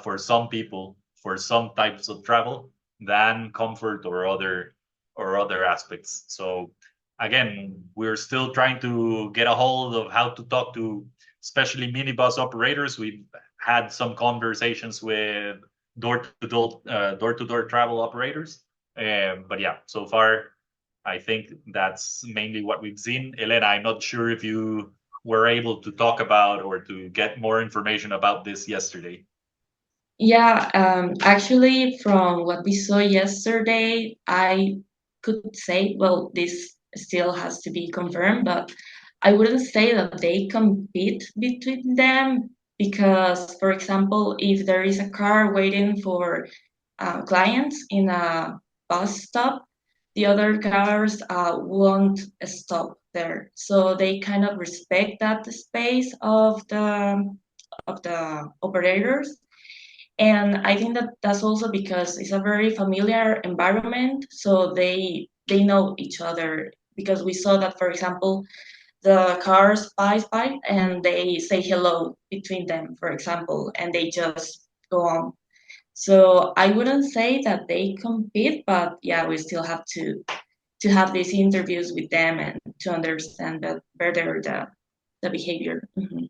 for some people, for some types of travel, than comfort or other aspects. So again, we're still trying to get a hold of how to talk to especially minibus operators. We've had some conversations with door-to-door travel operators. But yeah, so far, I think that's mainly what we've seen. Elena, I'm not sure if you were able to talk about or to get more information about this yesterday. Yeah, actually, from what we saw yesterday, I could say, well, this still has to be confirmed, but I wouldn't say that they compete between them because, for example, if there is a car waiting for clients in a bus stop, the other cars won't stop there. So they kind of respect that space of the operators. And I think that that's also because it's a very familiar environment, so they know each other. Because we saw that, for example, the cars pass by and they say hello between them, for example, and they just go on. So I wouldn't say that they compete, but yeah, we still have to have these interviews with them and to understand better the behavior. Mm-hmm.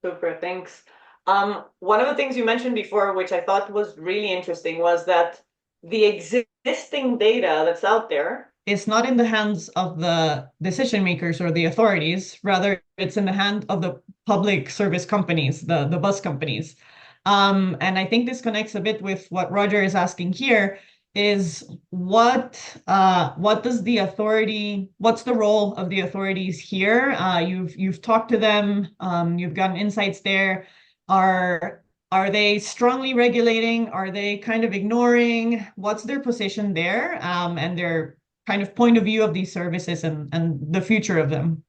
Super, thanks. One of the things you mentioned before, which I thought was really interesting, was that the existing data that's out there is not in the hands of the decision makers or the authorities. Rather, it's in the hand of the public service companies, the bus companies. And I think this connects a bit with what Roger is asking here, is what does the authority, what's the role of the authorities here? You've talked to them, you've gotten insights there. Are they strongly regulating? Are they kind of ignoring? What's their position there, and their kind of point of view of these services and the future of them?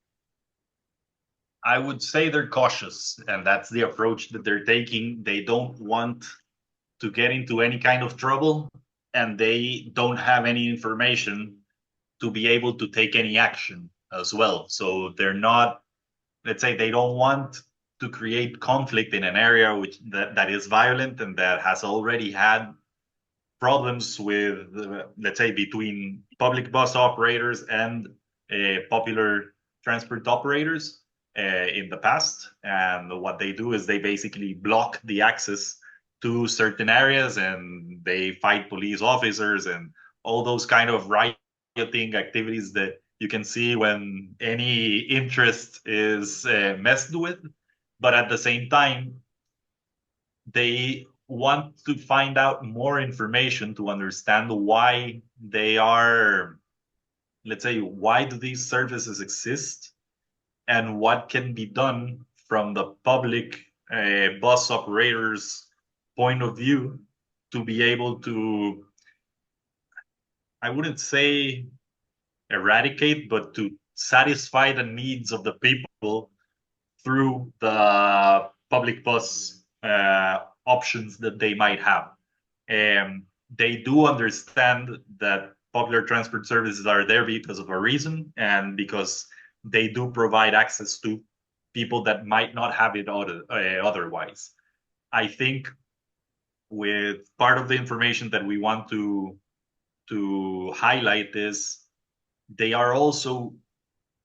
I would say they're cautious, and that's the approach that they're taking. They don't want to get into any kind of trouble, and they don't have any information to be able to take any action as well. So they're not, let's say, they don't want to create conflict in an area that is violent and that has already had problems with, let's say, between public bus operators and popular transport operators in the past. And what they do is they basically block the access to certain areas, and they fight police officers and all those kind of rioting activities that you can see when any interest is messed with. But at the same time, they want to find out more information to understand why they are, let's say, why do these services exist and what can be done from the public bus operators point of view to be able to, I wouldn't say eradicate, but to satisfy the needs of the people through the public bus options that they might have. They do understand that popular transport services are there because of a reason and because they do provide access to people that might not have it otherwise. I think with part of the information that we want to highlight is they are also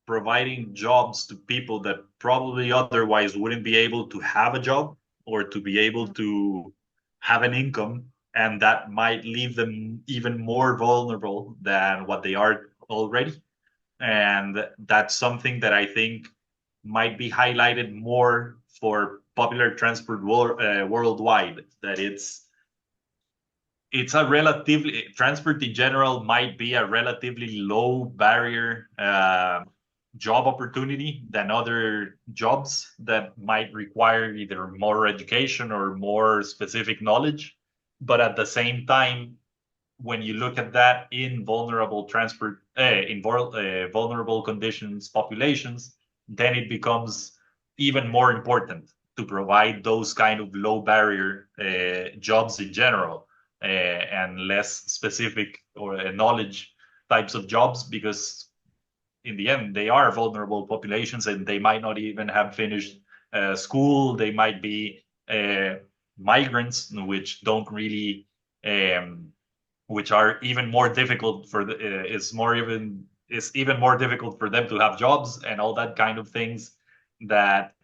providing jobs to people that probably otherwise wouldn't be able to have a job or to be able to have an income, and that might leave them even more vulnerable than what they are already. And that's something that I think might be highlighted more for popular transport worldwide, that it's a relatively, transport in general might be a relatively low barrier job opportunity than other jobs that might require either more education or more specific knowledge. But at the same time, when you look at that in vulnerable vulnerable conditions populations, then it becomes even more important to provide those kind of low barrier jobs in general, and less specific or knowledge types of jobs, because in the end they are vulnerable populations and they might not even have finished school. They might be migrants, which don't really which are even more difficult for the it's even more difficult for them to have jobs and all that kind of things, that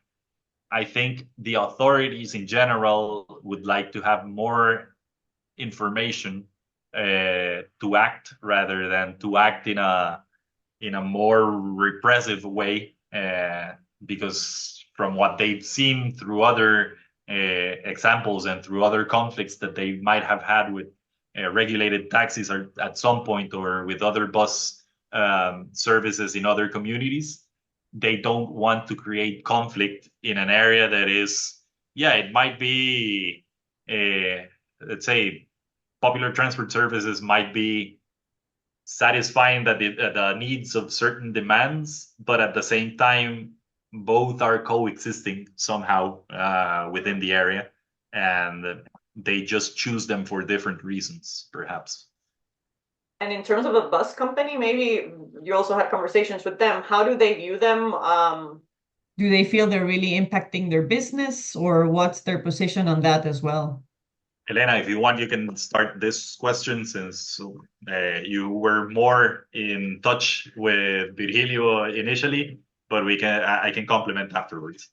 I think the authorities in general would like to have more information to act, rather than to act in a more repressive way, because from what they've seen through other examples and through other conflicts that they might have had with regulated taxis or at some point, or with other bus services in other communities, they don't want to create conflict in an area that is, yeah, it might be, let's say, popular transport services might be satisfying the needs of certain demands, but at the same time, both are coexisting somehow within the area, and they just choose them for different reasons, perhaps. And in terms of a bus company, maybe you also had conversations with them. How do they view them? Do they feel they're really impacting their business, or what's their position on that as well? Elena, if you want, you can start this question since you were more in touch with Virgilio initially, but I can complement afterwards.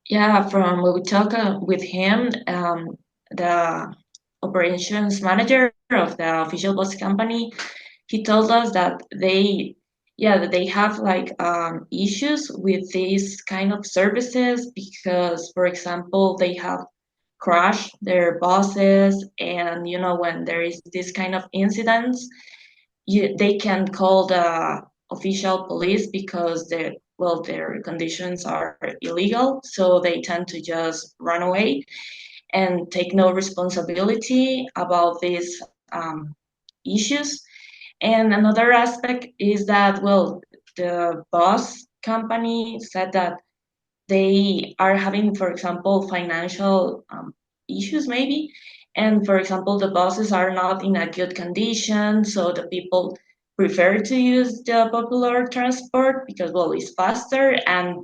Yeah, from when we talked with him, the operations manager of the official bus company, he told us that they have like issues with these kind of services because, for example, they have crashed their buses, and when there is this kind of incidents, they can call the official police because their conditions are illegal, so they tend to just run away and take no responsibility about these issues. And another aspect is that, the bus company said that they are having, for example, financial issues maybe. And for example, the buses are not in a good condition, so the people prefer to use the popular transport because, it's faster, and,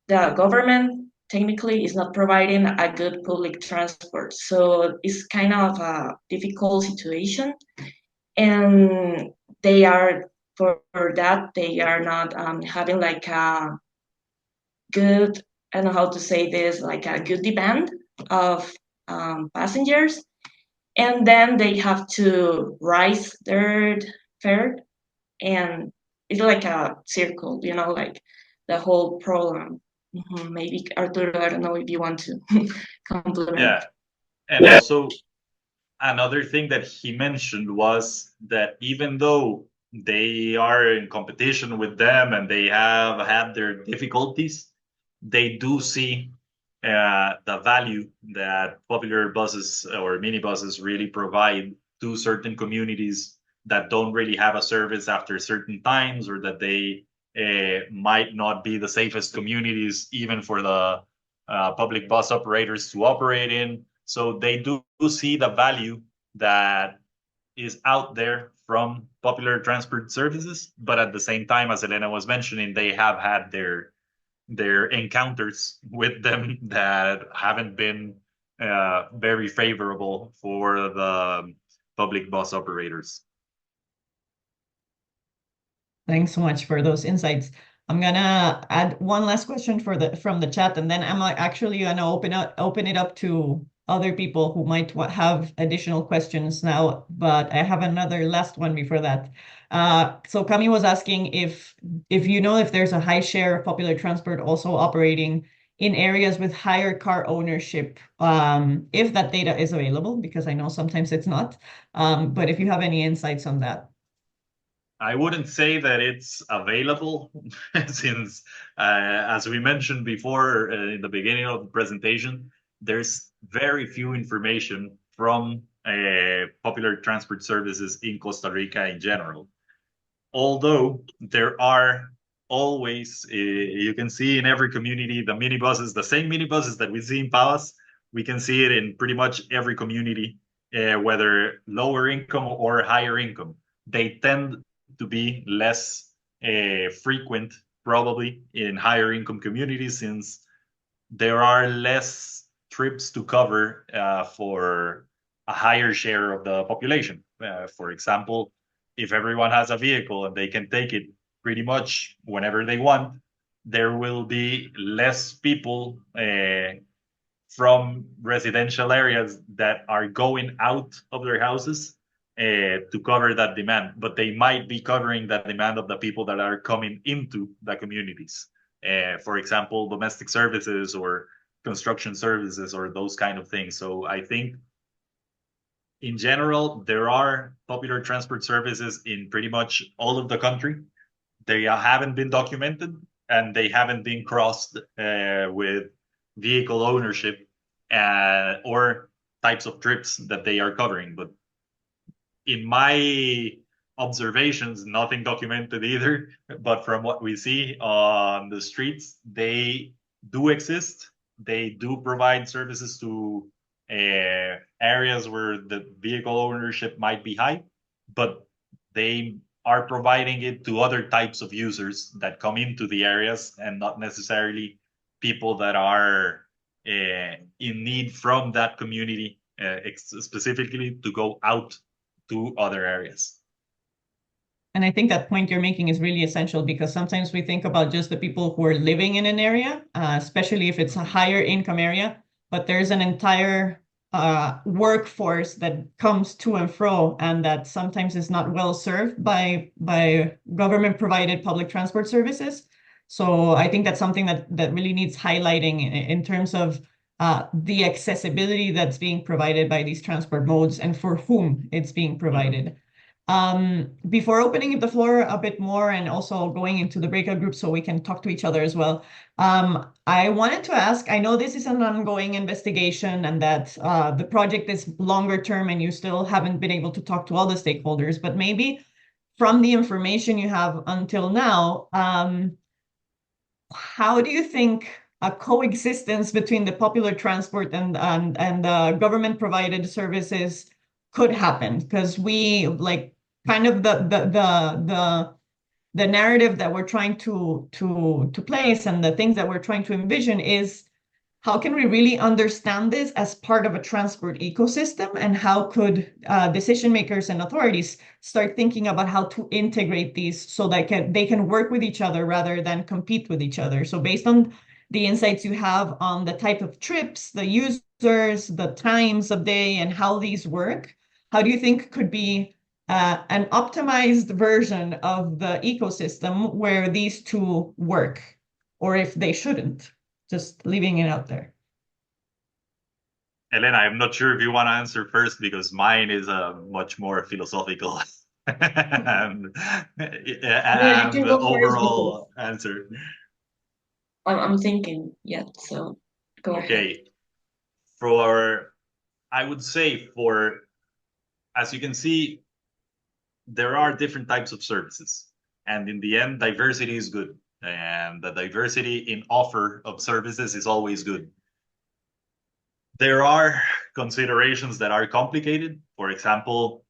the government technically is not providing a good public transport. So it's kind of a difficult situation. And they are, for that, they are not having like a good, I don't know how to say this, like a good demand of passengers. And then they have to rise their fare, and it's like a circle, like the whole problem. Maybe Arturo, I don't know if you want to complement. Yeah, and also another thing that he mentioned was that even though they are in competition with them and they have had their difficulties, they do see the value that popular buses or minibuses really provide to certain communities that don't really have a service after certain times, or that they might not be the safest communities even for the public bus operators to operate in. So they do see the value that is out there from popular transport services, but at the same time, as Elena was mentioning, they have had their encounters with them that haven't been very favorable for the public bus operators. Thanks so much for those insights. I'm gonna add one last question from the chat, and then I'm actually gonna open it up to other people who might have additional questions now. But I have another last one before that. So Cami was asking if you know if there's a high share of popular transport also operating in areas with higher car ownership, if that data is available, because I know sometimes it's not. But if you have any insights on that. I wouldn't say that it's available since, as we mentioned before in the beginning of the presentation, there's very few information from popular transport services in Costa Rica in general. Although there are always, you can see in every community, the minibuses, the same minibuses that we see in Pavas, we can see it in pretty much every community, whether lower income or higher income. They tend to be less frequent, probably in higher income communities, since there are less trips to cover for a higher share of the population. For example, if everyone has a vehicle and they can take it pretty much whenever they want, there will be less people from residential areas that are going out of their houses to cover that demand, but they might be covering that demand of the people that are coming into the communities. For example, domestic services or construction services or those kind of things. So I think in general, there are popular transport services in pretty much all of the country. They haven't been documented and they haven't been crossed with vehicle ownership or types of trips that they are covering. But in my observations, nothing documented either, but from what we see on the streets, they do exist. They do provide services to areas where the vehicle ownership might be high, but they are providing it to other types of users that come into the areas and not necessarily people that are in need from that community specifically to go out to other areas. And I think that point you're making is really essential, because sometimes we think about just the people who are living in an area, especially if it's a higher income area, but there's an entire workforce that comes to and fro, and that sometimes is not well served by government provided public transport services. So I think that's something that really needs highlighting in terms of the accessibility that's being provided by these transport modes and for whom it's being provided. Before opening the floor a bit more and also going into the breakout group so we can talk to each other as well, I wanted to ask, I know this is an ongoing investigation and that the project is longer term and you still haven't been able to talk to all the stakeholders, but maybe from the information you have until now, how do you think a coexistence between the popular transport and the government provided services could happen? Because we like kind of the narrative that we're trying to place and the things that we're trying to envision is, how can we really understand this as part of a transport ecosystem, and how could decision makers and authorities start thinking about how to integrate these so that they can work with each other rather than compete with each other? So based on the insights you have on the type of trips, the users, the times of day, and how these work, how do you think could be an optimized version of the ecosystem where these two work, or if they shouldn't? Just leaving it out there. Elena, I'm not sure if you want to answer first, because mine is a much more philosophical and the overall answer. I'm thinking yet, so go ahead. Okay. I would say as you can see, there are different types of services. And in the end, diversity is good. And the diversity in offer of services is always good. There are considerations that are complicated. For example,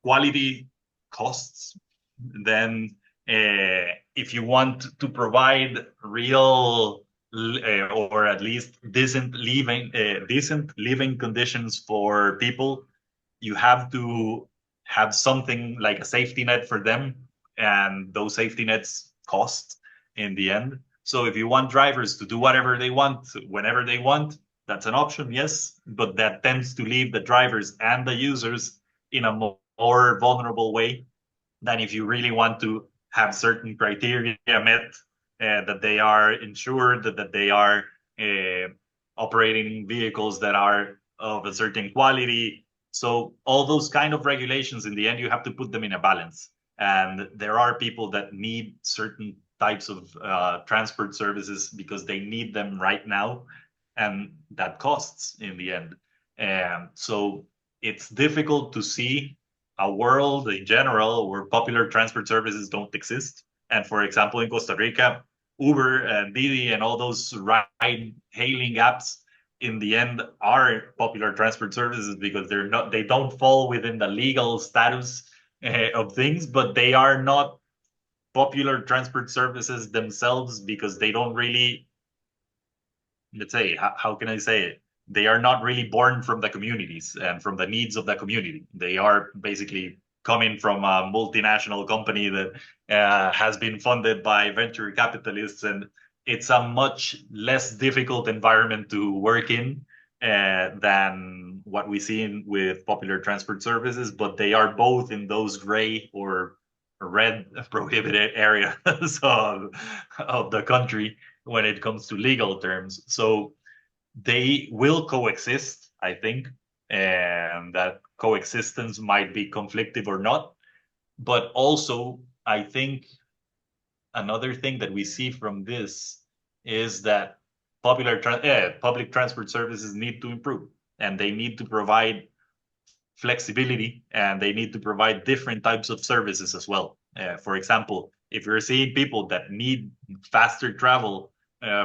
quality costs. Then if you want to provide real or at least decent living conditions for people, you have to have something like a safety net for them, and those safety nets cost in the end. So if you want drivers to do whatever they want whenever they want, that's an option, yes, but that tends to leave the drivers and the users in a more vulnerable way than if you really want to have certain criteria met, that they are insured, that they are operating vehicles that are of a certain quality. So all those kind of regulations, in the end, you have to put them in a balance. And there are people that need certain types of transport services because they need them right now, and that costs in the end. And so it's difficult to see a world in general where popular transport services don't exist. And for example, in Costa Rica, Uber and Didi and all those ride-hailing apps in the end are popular transport services because they don't fall within the legal status of things, but they are not popular transport services themselves because they don't really, let's say, how can I say it? They are not really born from the communities and from the needs of the community. They are basically coming from a multinational company that has been funded by venture capitalists, and it's a much less difficult environment to work in than what we see with popular transport services, but they are both in those gray or red prohibited areas of the country when it comes to legal terms. So they will coexist, I think, and that coexistence might be conflictive or not. But also, I think another thing that we see from this is that public transport services need to improve, and they need to provide flexibility, and they need to provide different types of services as well. For example, if you're seeing people that need faster travel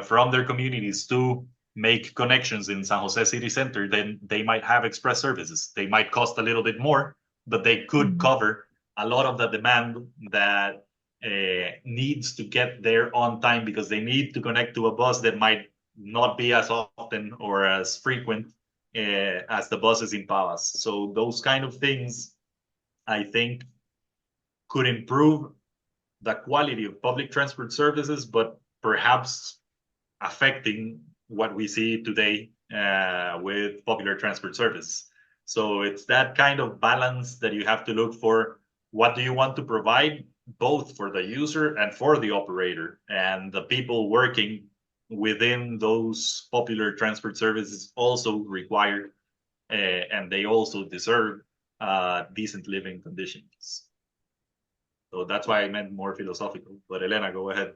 from their communities to make connections in San Jose City Center, then they might have express services. They might cost a little bit more, but they could cover a lot of the demand that needs to get there on time because they need to connect to a bus that might not be as often or as frequent as the buses in Pavas. So those kind of things, I think, could improve the quality of public transport services, but perhaps affecting what we see today with popular transport service. So it's that kind of balance that you have to look for. What do you want to provide, both for the user and for the operator? And the people working within those popular transport services also required, and they also deserve decent living conditions. So that's why I meant more philosophical. But Elena, go ahead.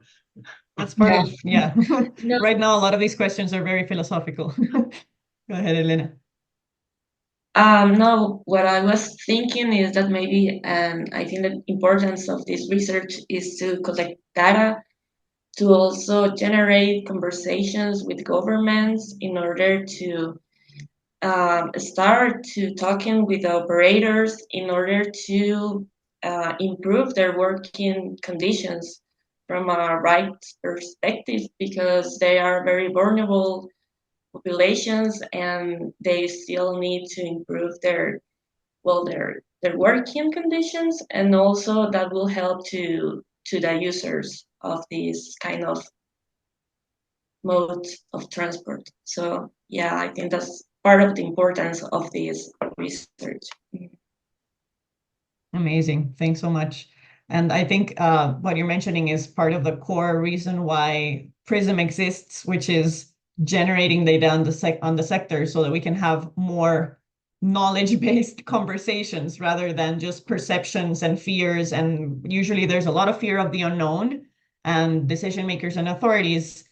That's part of, yeah. No. Right now, a lot of these questions are very philosophical. Go ahead, Elena. No, what I was thinking is that maybe, I think the importance of this research is to collect data, to also generate conversations with governments in order to start to talking with the operators in order to improve their working conditions from a rights perspective, because they are very vulnerable populations and they still need to improve their working conditions, and also that will help to the users of this kind of mode of transport. So yeah, I think that's part of the importance of this research. Amazing. Thanks so much. And I think what you're mentioning is part of the core reason why PRISM exists, which is generating data on the sector so that we can have more knowledge-based conversations rather than just perceptions and fears. And usually there's a lot of fear of the unknown, and decision makers and authorities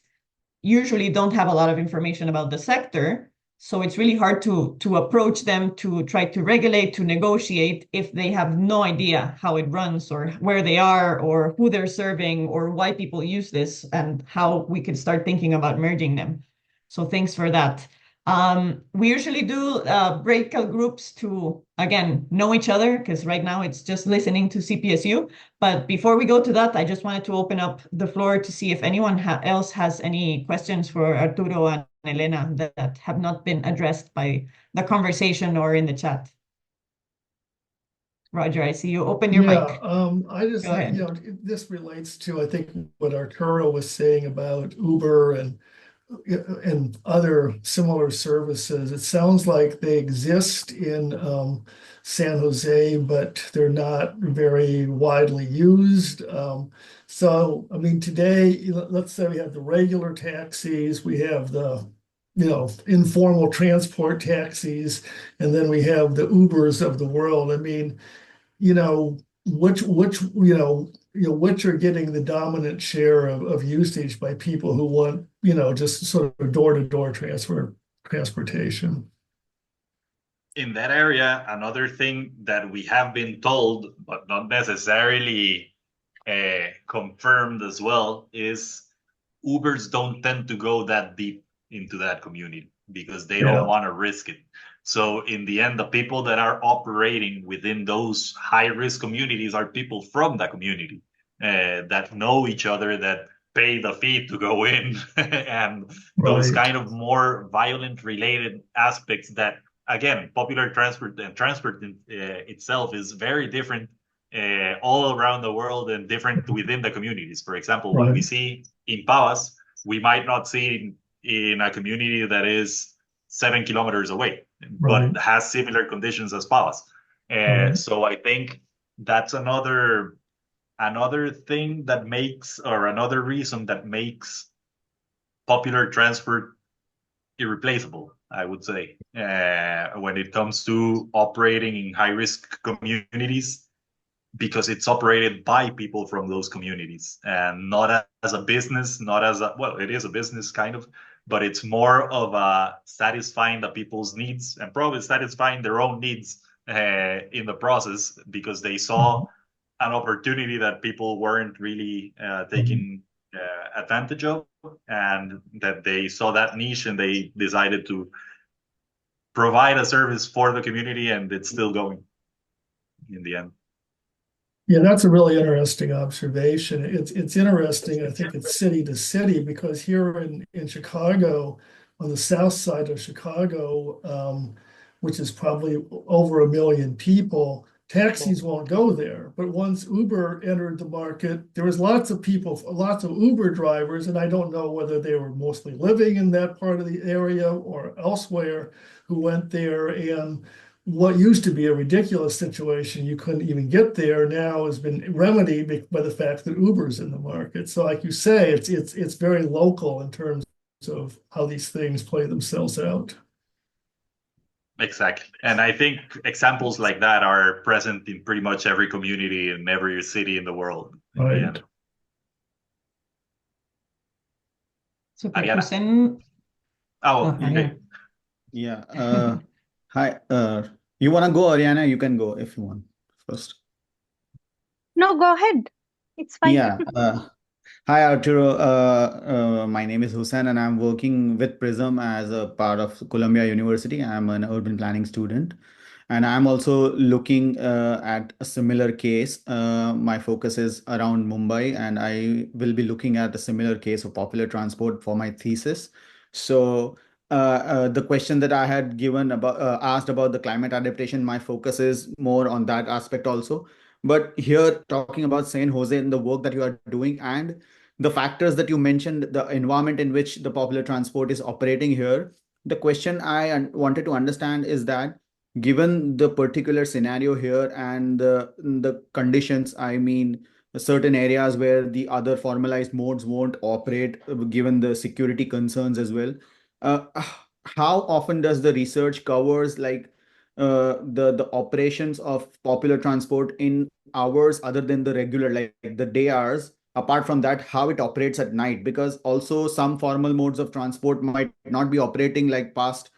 usually don't have a lot of information about the sector. So it's really hard to approach them to try to regulate, to negotiate if they have no idea how it runs or where they are or who they're serving or why people use this and how we could start thinking about merging them. So thanks for that. We usually do breakout groups to, again, know each other, because right now it's just listening to CPSU. But before we go to that, I just wanted to open up the floor to see if anyone else has any questions for Arturo and Elena that have not been addressed by the conversation or in the chat. Roger, I see you open your mic. I just, Go ahead. this relates to, I think, what Arturo was saying about Uber and other similar services. It sounds like they exist in San Jose, but they're not very widely used. So, I mean, today, let's say we have the regular taxis, we have the informal transport taxis, and then we have the Ubers of the world. I mean, which are getting the dominant share of usage by people who want, just sort of door-to-door transportation. In that area, another thing that we have been told, but not necessarily confirmed as well, is Ubers don't tend to go that deep into that community because they don't want to risk it. So in the end, the people that are operating within those high-risk communities are people from the community that know each other, that pay the fee to go in, and those kind of more violent-related aspects that, again, popular transport and transport itself is very different all around the world and different within the communities. For example, what we see in Pavas, we might not see in a community that is 7 kilometers away, but has similar conditions as Pavas. So I think that's another thing that makes, or another reason that makes popular transport irreplaceable, I would say, when it comes to operating in high-risk communities, because it's operated by people from those communities and not as a business, not as a, well, it is a business kind of, but it's more of satisfying the people's needs and probably satisfying their own needs in the process, because they saw an opportunity that people weren't really taking advantage of, and that they saw that niche and they decided to provide a service for the community, and it's still going. in the end. Yeah, that's a really interesting observation. It's interesting. I think it's city to city because here in Chicago, on the south side of Chicago, which is probably over 1 million people, taxis won't go there. But once Uber entered the market, there was lots of people, lots of Uber drivers, and I don't know whether they were mostly living in that part of the area or elsewhere who went there. And what used to be a ridiculous situation, you couldn't even get there, now has been remedied by the fact that Uber's in the market. So like you say, it's very local in terms of how these things play themselves out. Exactly. And I think examples like that are present in pretty much every community in every city in the world. Right. Super. Ariana. Hussein. Oh, Ariana. Yeah. Hi. You want to go, Ariana? You can go if you want first. No, go ahead. It's fine. Yeah. Hi, Arturo. My name is Hussein, and I'm working with Prism as a part of Columbia University. I'm an urban planning student, and I'm also looking at a similar case. My focus is around Mumbai, and I will be looking at a similar case of popular transport for my thesis. So, the question that I had given about asked about the climate adaptation, my focus is more on that aspect also. But here, talking about San Jose and the work that you are doing, and the factors that you mentioned, the environment in which the popular transport is operating here, the question I wanted to understand is that given the particular scenario here and the conditions, I mean, certain areas where the other formalized modes won't operate, given the security concerns as well, uh, how often does the research covers like the operations of popular transport in hours other than the regular, like the day hours, apart from that, how it operates at night? Because also some formal modes of transport might not be operating like past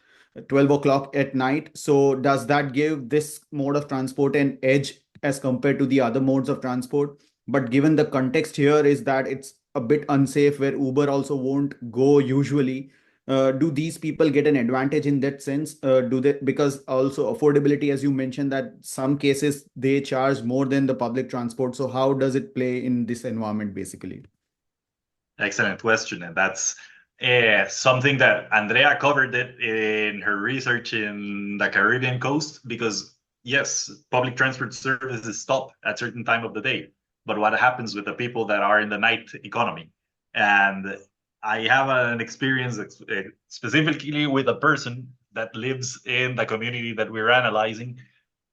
12 o'clock at night. So does that give this mode of transport an edge as compared to the other modes of transport? But given the context here is that it's a bit unsafe, where Uber also won't go usually, do these people get an advantage in that sense? Do they, because also affordability, as you mentioned, that some cases they charge more than the public transport. So how does it play in this environment basically? excellent question. And that's something that Andrea covered it in her research in the Caribbean coast, because yes, public transport services stop at certain time of the day. But what happens with the people that are in the night economy? And I have an experience specifically with a person that lives in the community that we're analyzing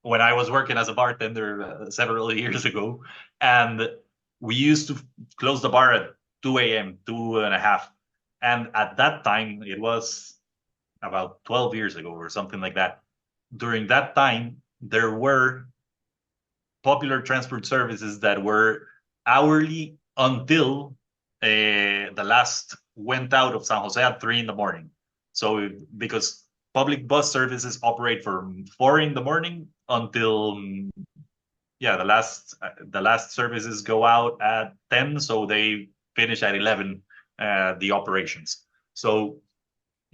when I was working as a bartender several years ago. And we used to close the bar at 2 a.m., 2:30. And at that time, it was about 12 years ago or something like that. During that time, there were popular transport services that were hourly until the last went out of San Jose at 3 in the morning. So because public bus services operate from 4 in the morning until the last services go out at 10, so they finish at 11 the operations. So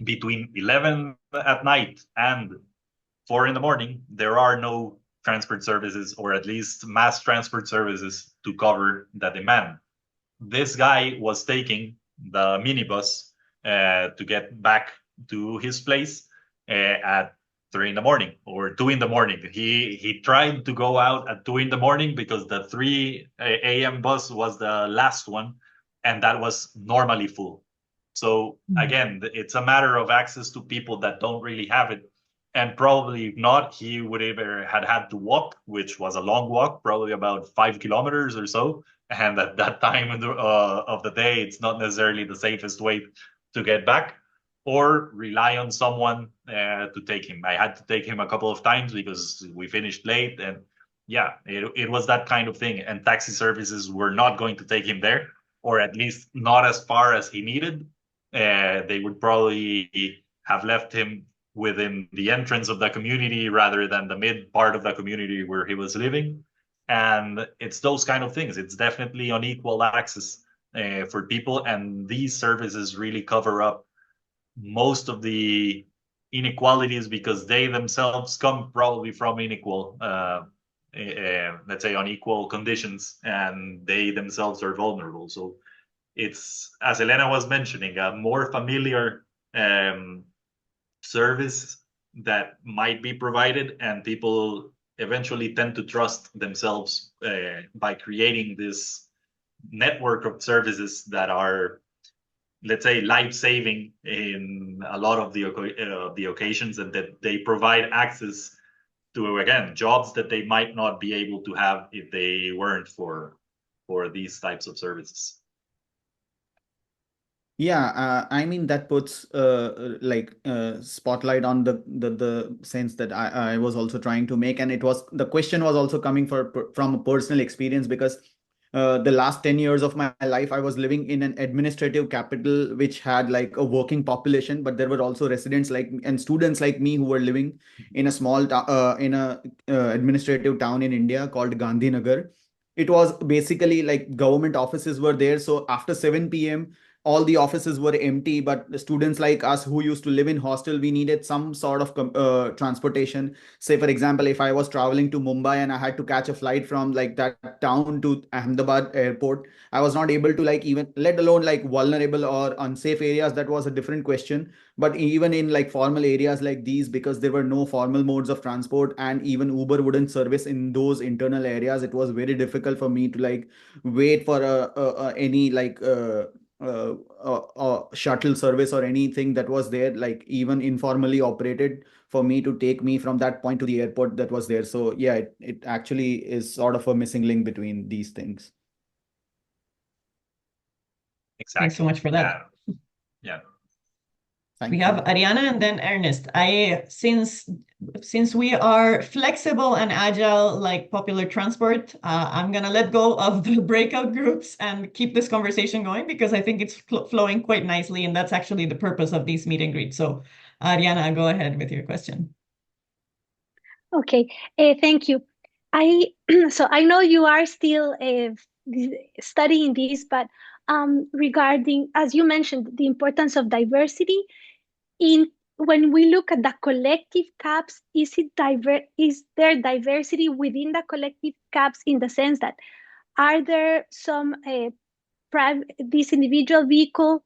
between 11 at night and 4 in the morning, there are no transport services, or at least mass transport services, to cover the demand. This guy was taking the minibus to get back to his place at 3 in the morning or 2 in the morning. He tried to go out at 2 in the morning because the 3 a.m. bus was the last one, and that was normally full. So again, it's a matter of access to people that don't really have it. And probably if not, he would either had to walk, which was a long walk, probably about 5 kilometers or so. And at that time of the day, it's not necessarily the safest way to get back, or rely on someone to take him. I had to take him a couple of times because we finished late. And yeah, it was that kind of thing. And taxi services were not going to take him there, or at least not as far as he needed. They would probably have left him within the entrance of the community rather than the mid part of the community where he was living. And it's those kind of things. It's definitely unequal access for people. And these services really cover up most of the inequalities because they themselves come probably from let's say, unequal conditions, and they themselves are vulnerable. So it's, as Elena was mentioning, a more familiar service that might be provided, and people eventually tend to trust themselves by creating this network of services that are, let's say, life-saving in a lot of the occasions, and that they provide access to, again, jobs that they might not be able to have if they weren't for these types of services. Yeah, I mean that puts spotlight on the sense that I was also trying to make, and the question was also coming from a personal experience, because the last 10 years of my life I was living in an administrative capital which had like a working population, but there were also residents and students like me who were living in a small administrative town in India called Gandhinagar. It was basically like government offices were there, so after 7 p.m. all the offices were empty, but the students like us who used to live in hostel, we needed some sort of transportation. Say for example, if I was traveling to Mumbai and I had to catch a flight from like that town to Ahmedabad airport, I was not able to like, even let alone like vulnerable or unsafe areas, that was a different question. But even in like formal areas like these, because there were no formal modes of transport and even Uber wouldn't service in those internal areas, it was very difficult for me to like wait for any shuttle service or anything that was there, like even informally operated, for me to take me from that point to the airport that was there. So yeah, it actually is sort of a missing link between these things. Exactly. Thanks so much for that. Yeah. Thank We you. have Ariana and then Ernest. Since we are flexible and agile like popular transport, I'm gonna let go of the breakout groups and keep this conversation going, because I think it's flowing quite nicely, and that's actually the purpose of these meet and greets. So Ariana, go ahead with your question. Okay, thank you. So I know you are still studying this, but regarding, as you mentioned, the importance of diversity when we look at the collective caps, is there diversity within the collective caps, in the sense that are there some these individual vehicles,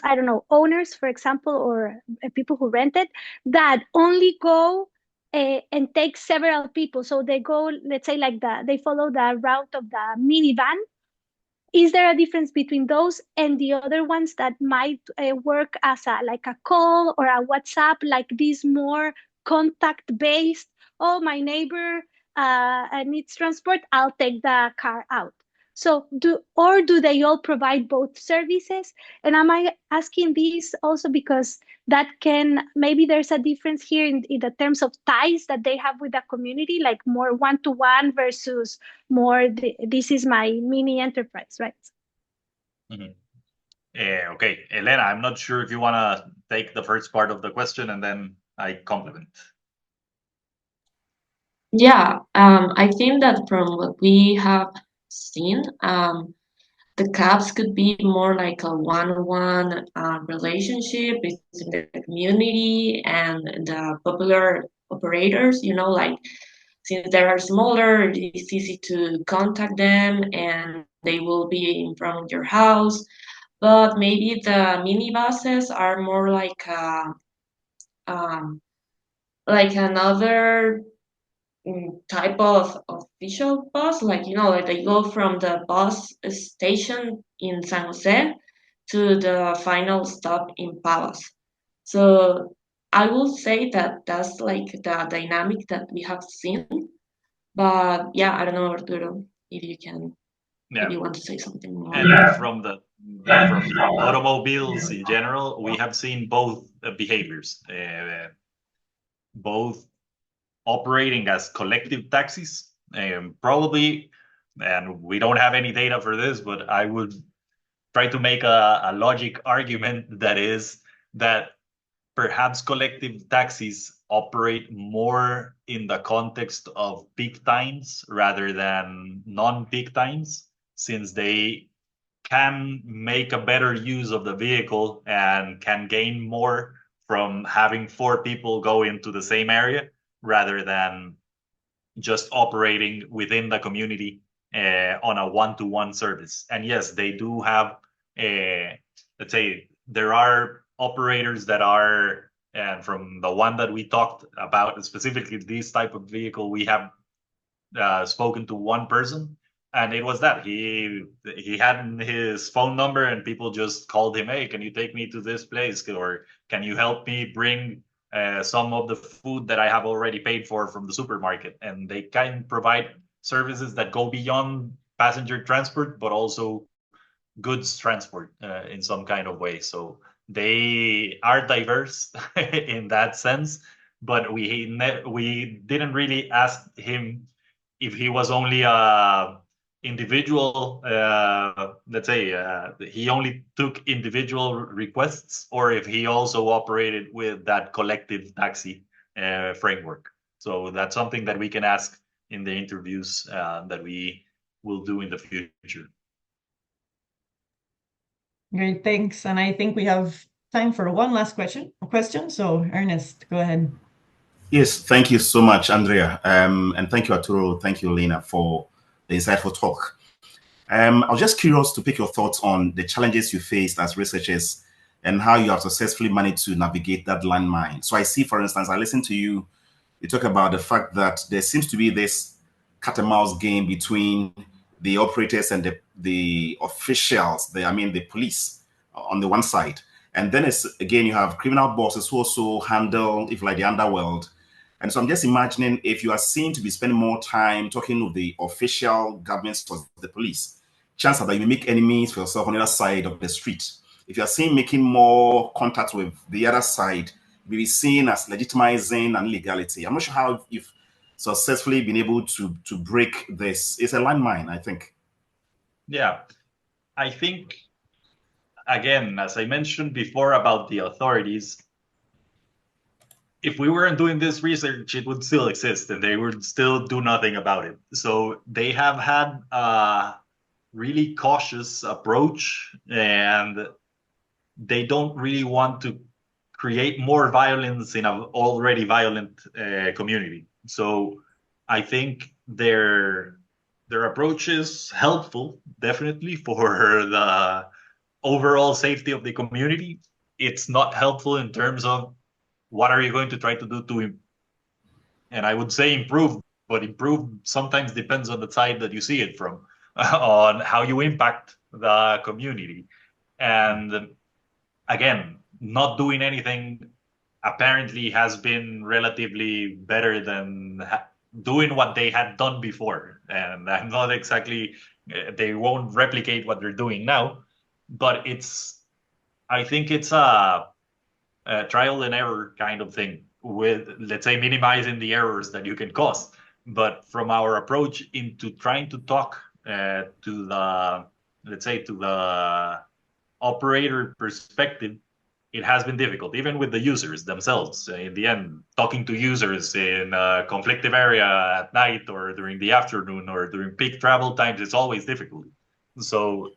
I don't know, owners, for example, or people who rent it, that only go and take several people? So they go, let's say, like they follow the route of the minivan. Is there a difference between those and the other ones that might work as like a call or a WhatsApp, like this more contact based? Oh, my neighbor needs transport, I'll take the car out. So do they all provide both services? And am I asking this also because that maybe there's a difference here in the terms of ties that they have with the community, like more one-to-one versus more this is my mini enterprise, right? Mm-hmm. Okay, Elena, I'm not sure if you want to take the first part of the question and then I complement. Yeah, I think that from what we have seen, the caps could be more like a one-on-one relationship between the community and the popular operators. Like, since they are smaller, it's easy to contact them and they will be in front of your house. But maybe the minibuses are more like another type of official bus, like they go from the bus station in San Jose to the final stop in Palace. So I will say that that's like the dynamic that we have seen. But yeah, I don't know, Arturo, if you want to say something more. And from the automobiles in general, we have seen both behaviors, both operating as collective taxis, probably, and we don't have any data for this, but I would try to make a logic argument that is that perhaps collective taxis operate more in the context of peak times rather than non-peak times, since they can make a better use of the vehicle and can gain more from having 4 people go into the same area rather than just operating within the community on a one-to-one service. And yes, they do have, let's say, there are operators that are, and from the one that we talked about, specifically this type of vehicle, we have spoken to one person, and it was that he had his phone number, and people just called him, hey, can you take me to this place, or can you help me bring some of the food that I have already paid for from the supermarket? And they can provide services that go beyond passenger transport, but also goods transport in some kind of way. So they are diverse in that sense, but we didn't really ask him if he was only a individual, let's say he only took individual requests, or if he also operated with that collective taxi framework. So that's something that we can ask in the interviews that we will do in the future. Great, thanks. And I think we have time for one last question. So Ernest, go ahead. Yes, thank you so much, Andrea. And thank you, Arturo. Thank you, Lena, for the insightful talk. I was just curious to pick your thoughts on the challenges you faced as researchers and how you have successfully managed to navigate that landmine. So I see, for instance, I listened to you talk about the fact that there seems to be this cat and mouse game between the operators and the officials, the police on the one side. And then it's, again, you have criminal bosses who also handle, if like the underworld. And so I'm just imagining if you are seen to be spending more time talking with the official governments or the police, chances are that you make enemies for yourself on the other side of the street. If you are seen making more contact with the other side, will be seen as legitimizing an illegality. I'm not sure how you've successfully been able to break this. It's a landmine, I think. Yeah, I think, again, as I mentioned before about the authorities, if we weren't doing this research, it would still exist and they would still do nothing about it. So they have had a really cautious approach, and they don't really want to create more violence in an already violent community. So I think their approach is helpful, definitely, for the overall safety of the community. It's not helpful in terms of what are you going to try to do to him. And I would say improve, but improve sometimes depends on the side that you see it from, on how you impact the community. And again, not doing anything apparently has been relatively better than doing what they had done before. And I'm not exactly, they won't replicate what they're doing now, but I think it's a trial and error kind of thing with, let's say, minimizing the errors that you can cause. But from our approach into trying to talk to the, let's say, to the operator perspective, it has been difficult, even with the users themselves. In the end, talking to users in a conflictive area at night or during the afternoon or during peak travel times, it's always difficult. So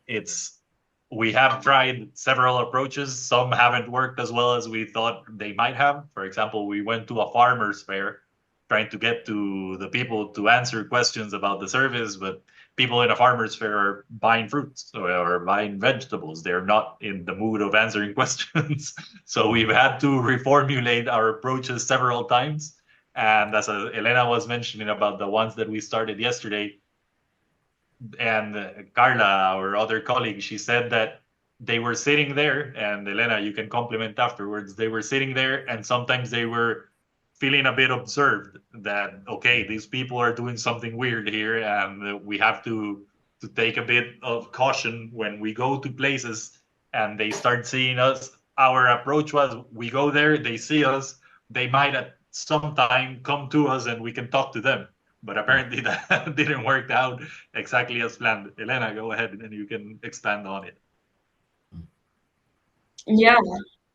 we have tried several approaches. Some haven't worked as well as we thought they might have. For example, we went to a farmer's fair trying to get to the people to answer questions about the service, but people in a farmer's fair are buying fruits or buying vegetables. They're not in the mood of answering questions. So we've had to reformulate our approaches several times. And as Elena was mentioning about the ones that we started yesterday, and Carla, our other colleague, she said that they were sitting there, and Elena, you can compliment afterwards, they were sitting there and sometimes they were feeling a bit observed that, okay, these people are doing something weird here, and we have to take a bit of caution when we go to places and they start seeing us. Our approach was, we go there, they see us, they might at some time come to us and we can talk to them. But apparently that didn't work out exactly as planned. Elena, go ahead and you can expand on it. Yeah,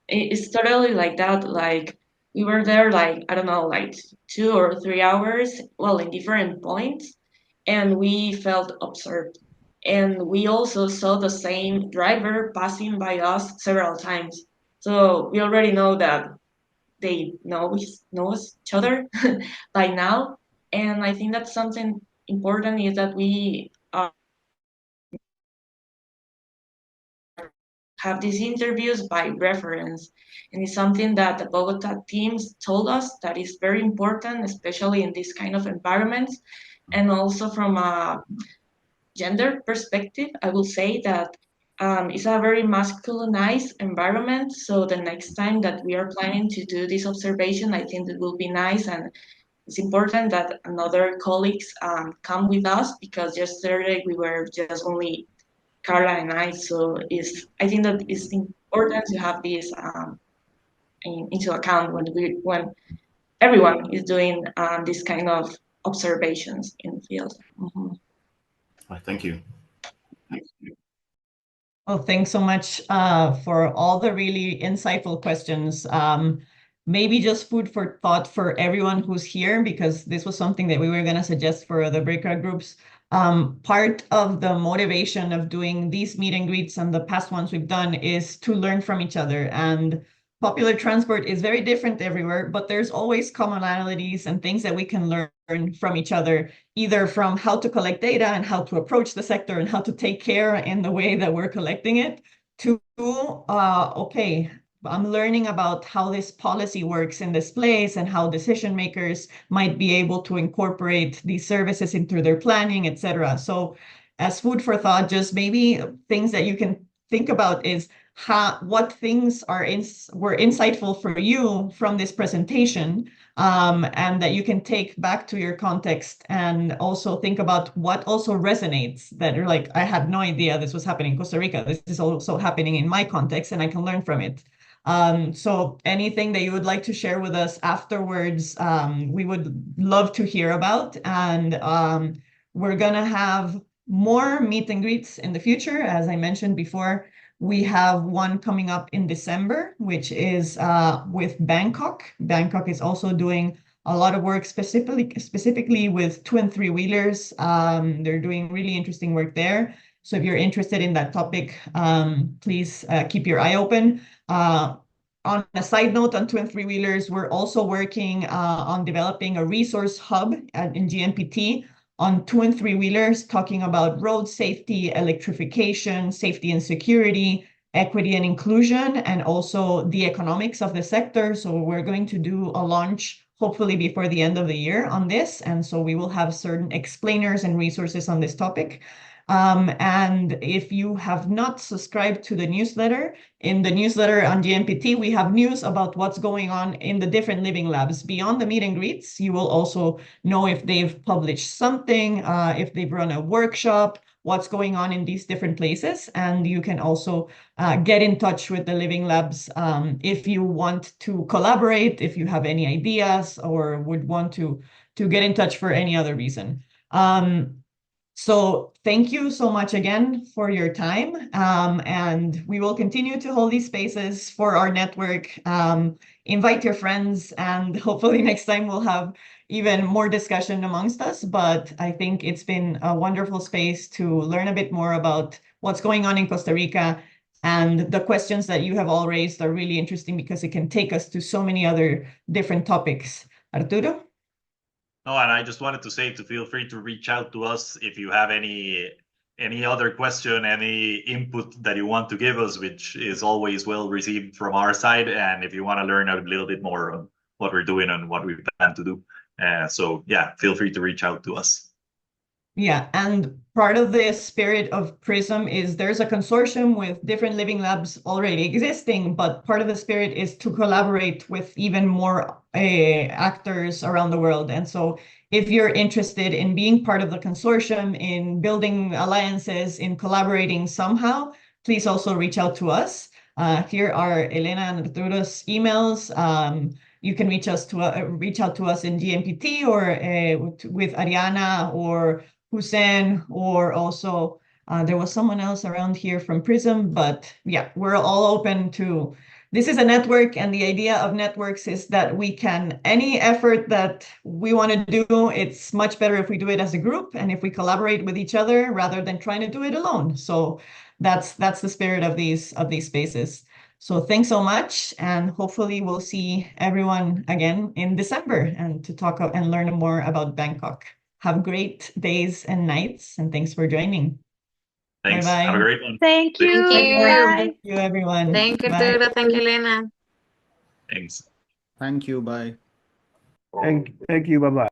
it's totally like that. Like we were there, like, I don't know, like 2 or 3 hours, well, in different points, and we felt observed. And we also saw the same driver passing by us several times. So we already know that they know each other by now. And I think that's something important is that we have these interviews by reference. And it's something that the Bogota teams told us that is very important, especially in this kind of environments. And also from a gender perspective, I will say that it's a very masculinized environment. So the next time that we are planning to do this observation, I think it will be nice. And it's important that another colleagues come with us, because yesterday we were just only Carla and I. So I think that it's important to have this into account when everyone is doing this kind of observations in the field. Mm-hmm. Right, thank you. Oh, thanks so much for all the really insightful questions. Maybe just food for thought for everyone who's here, because this was something that we were going to suggest for the breakout groups. Part of the motivation of doing these meet and greets and the past ones we've done is to learn from each other. And popular transport is very different everywhere, but there's always commonalities and things that we can learn from each other, either from how to collect data and how to approach the sector and how to take care in the way that we're collecting it, to, okay, I'm learning about how this policy works in this place and how decision makers might be able to incorporate these services into their planning, etc. So as food for thought, just maybe things that you can think about is what things were insightful for you from this presentation, and that you can take back to your context, and also think about what also resonates, that are like, I had no idea this was happening in Costa Rica. This is also happening in my context and I can learn from it. So anything that you would like to share with us afterwards, we would love to hear about. And we're gonna have more meet and greets in the future. As I mentioned before, we have one coming up in December, which is with Bangkok. Bangkok is also doing a lot of work specifically with 2 and 3 wheelers. They're doing really interesting work there. So if you're interested in that topic, please keep your eye open. On a side note, on 2 and 3 wheelers, we're also working on developing a resource hub in GNPT on 2 and 3 wheelers, talking about road safety, electrification, safety and security, equity and inclusion, and also the economics of the sector. So we're going to do a launch hopefully before the end of the year on this. And so we will have certain explainers and resources on this topic. And if you have not subscribed to the newsletter, in the newsletter on GNPT, we have news about what's going on in the different living labs. Beyond the meet and greets, you will also know if they've published something, if they've run a workshop, what's going on in these different places. And you can also get in touch with the living labs if you want to collaborate, if you have any ideas, or would want to get in touch for any other reason. So thank you so much again for your time. And we will continue to hold these spaces for our network. Invite your friends, and hopefully next time we'll have even more discussion amongst us. But I think it's been a wonderful space to learn a bit more about what's going on in Costa Rica. And the questions that you have all raised are really interesting because it can take us to so many other different topics. Arturo? No, and I just wanted to say to feel free to reach out to us if you have any other question, any input that you want to give us, which is always well received from our side. And if you want to learn a little bit more on what we're doing and what we plan to do. So yeah, feel free to reach out to us. Yeah, and part of the spirit of PRISM is there's a consortium with different living labs already existing, but part of the spirit is to collaborate with even more actors around the world. And so if you're interested in being part of the consortium, in building alliances, in collaborating somehow, please also reach out to us. Here are Elena and Arturo's emails. You can reach out to us in GNPT or with Ariana or Hussein, or also there was someone else around here from PRISM, but yeah, we're all open to, this is a network, and the idea of networks is that we can, any effort that we want to do, it's much better if we do it as a group and if we collaborate with each other rather than trying to do it alone. So that's the spirit of these spaces. So thanks so much, and hopefully we'll see everyone again in December and to talk and learn more about Bangkok. Have great days and nights, and thanks for joining. Thanks. Bye-bye. Have a great one. Thank you. Thank you. Bye. Thank you, everyone. Thank you, Bye. Arturo. Thank you, Elena. Thanks. Thank you. Bye. Thank you. Bye-bye.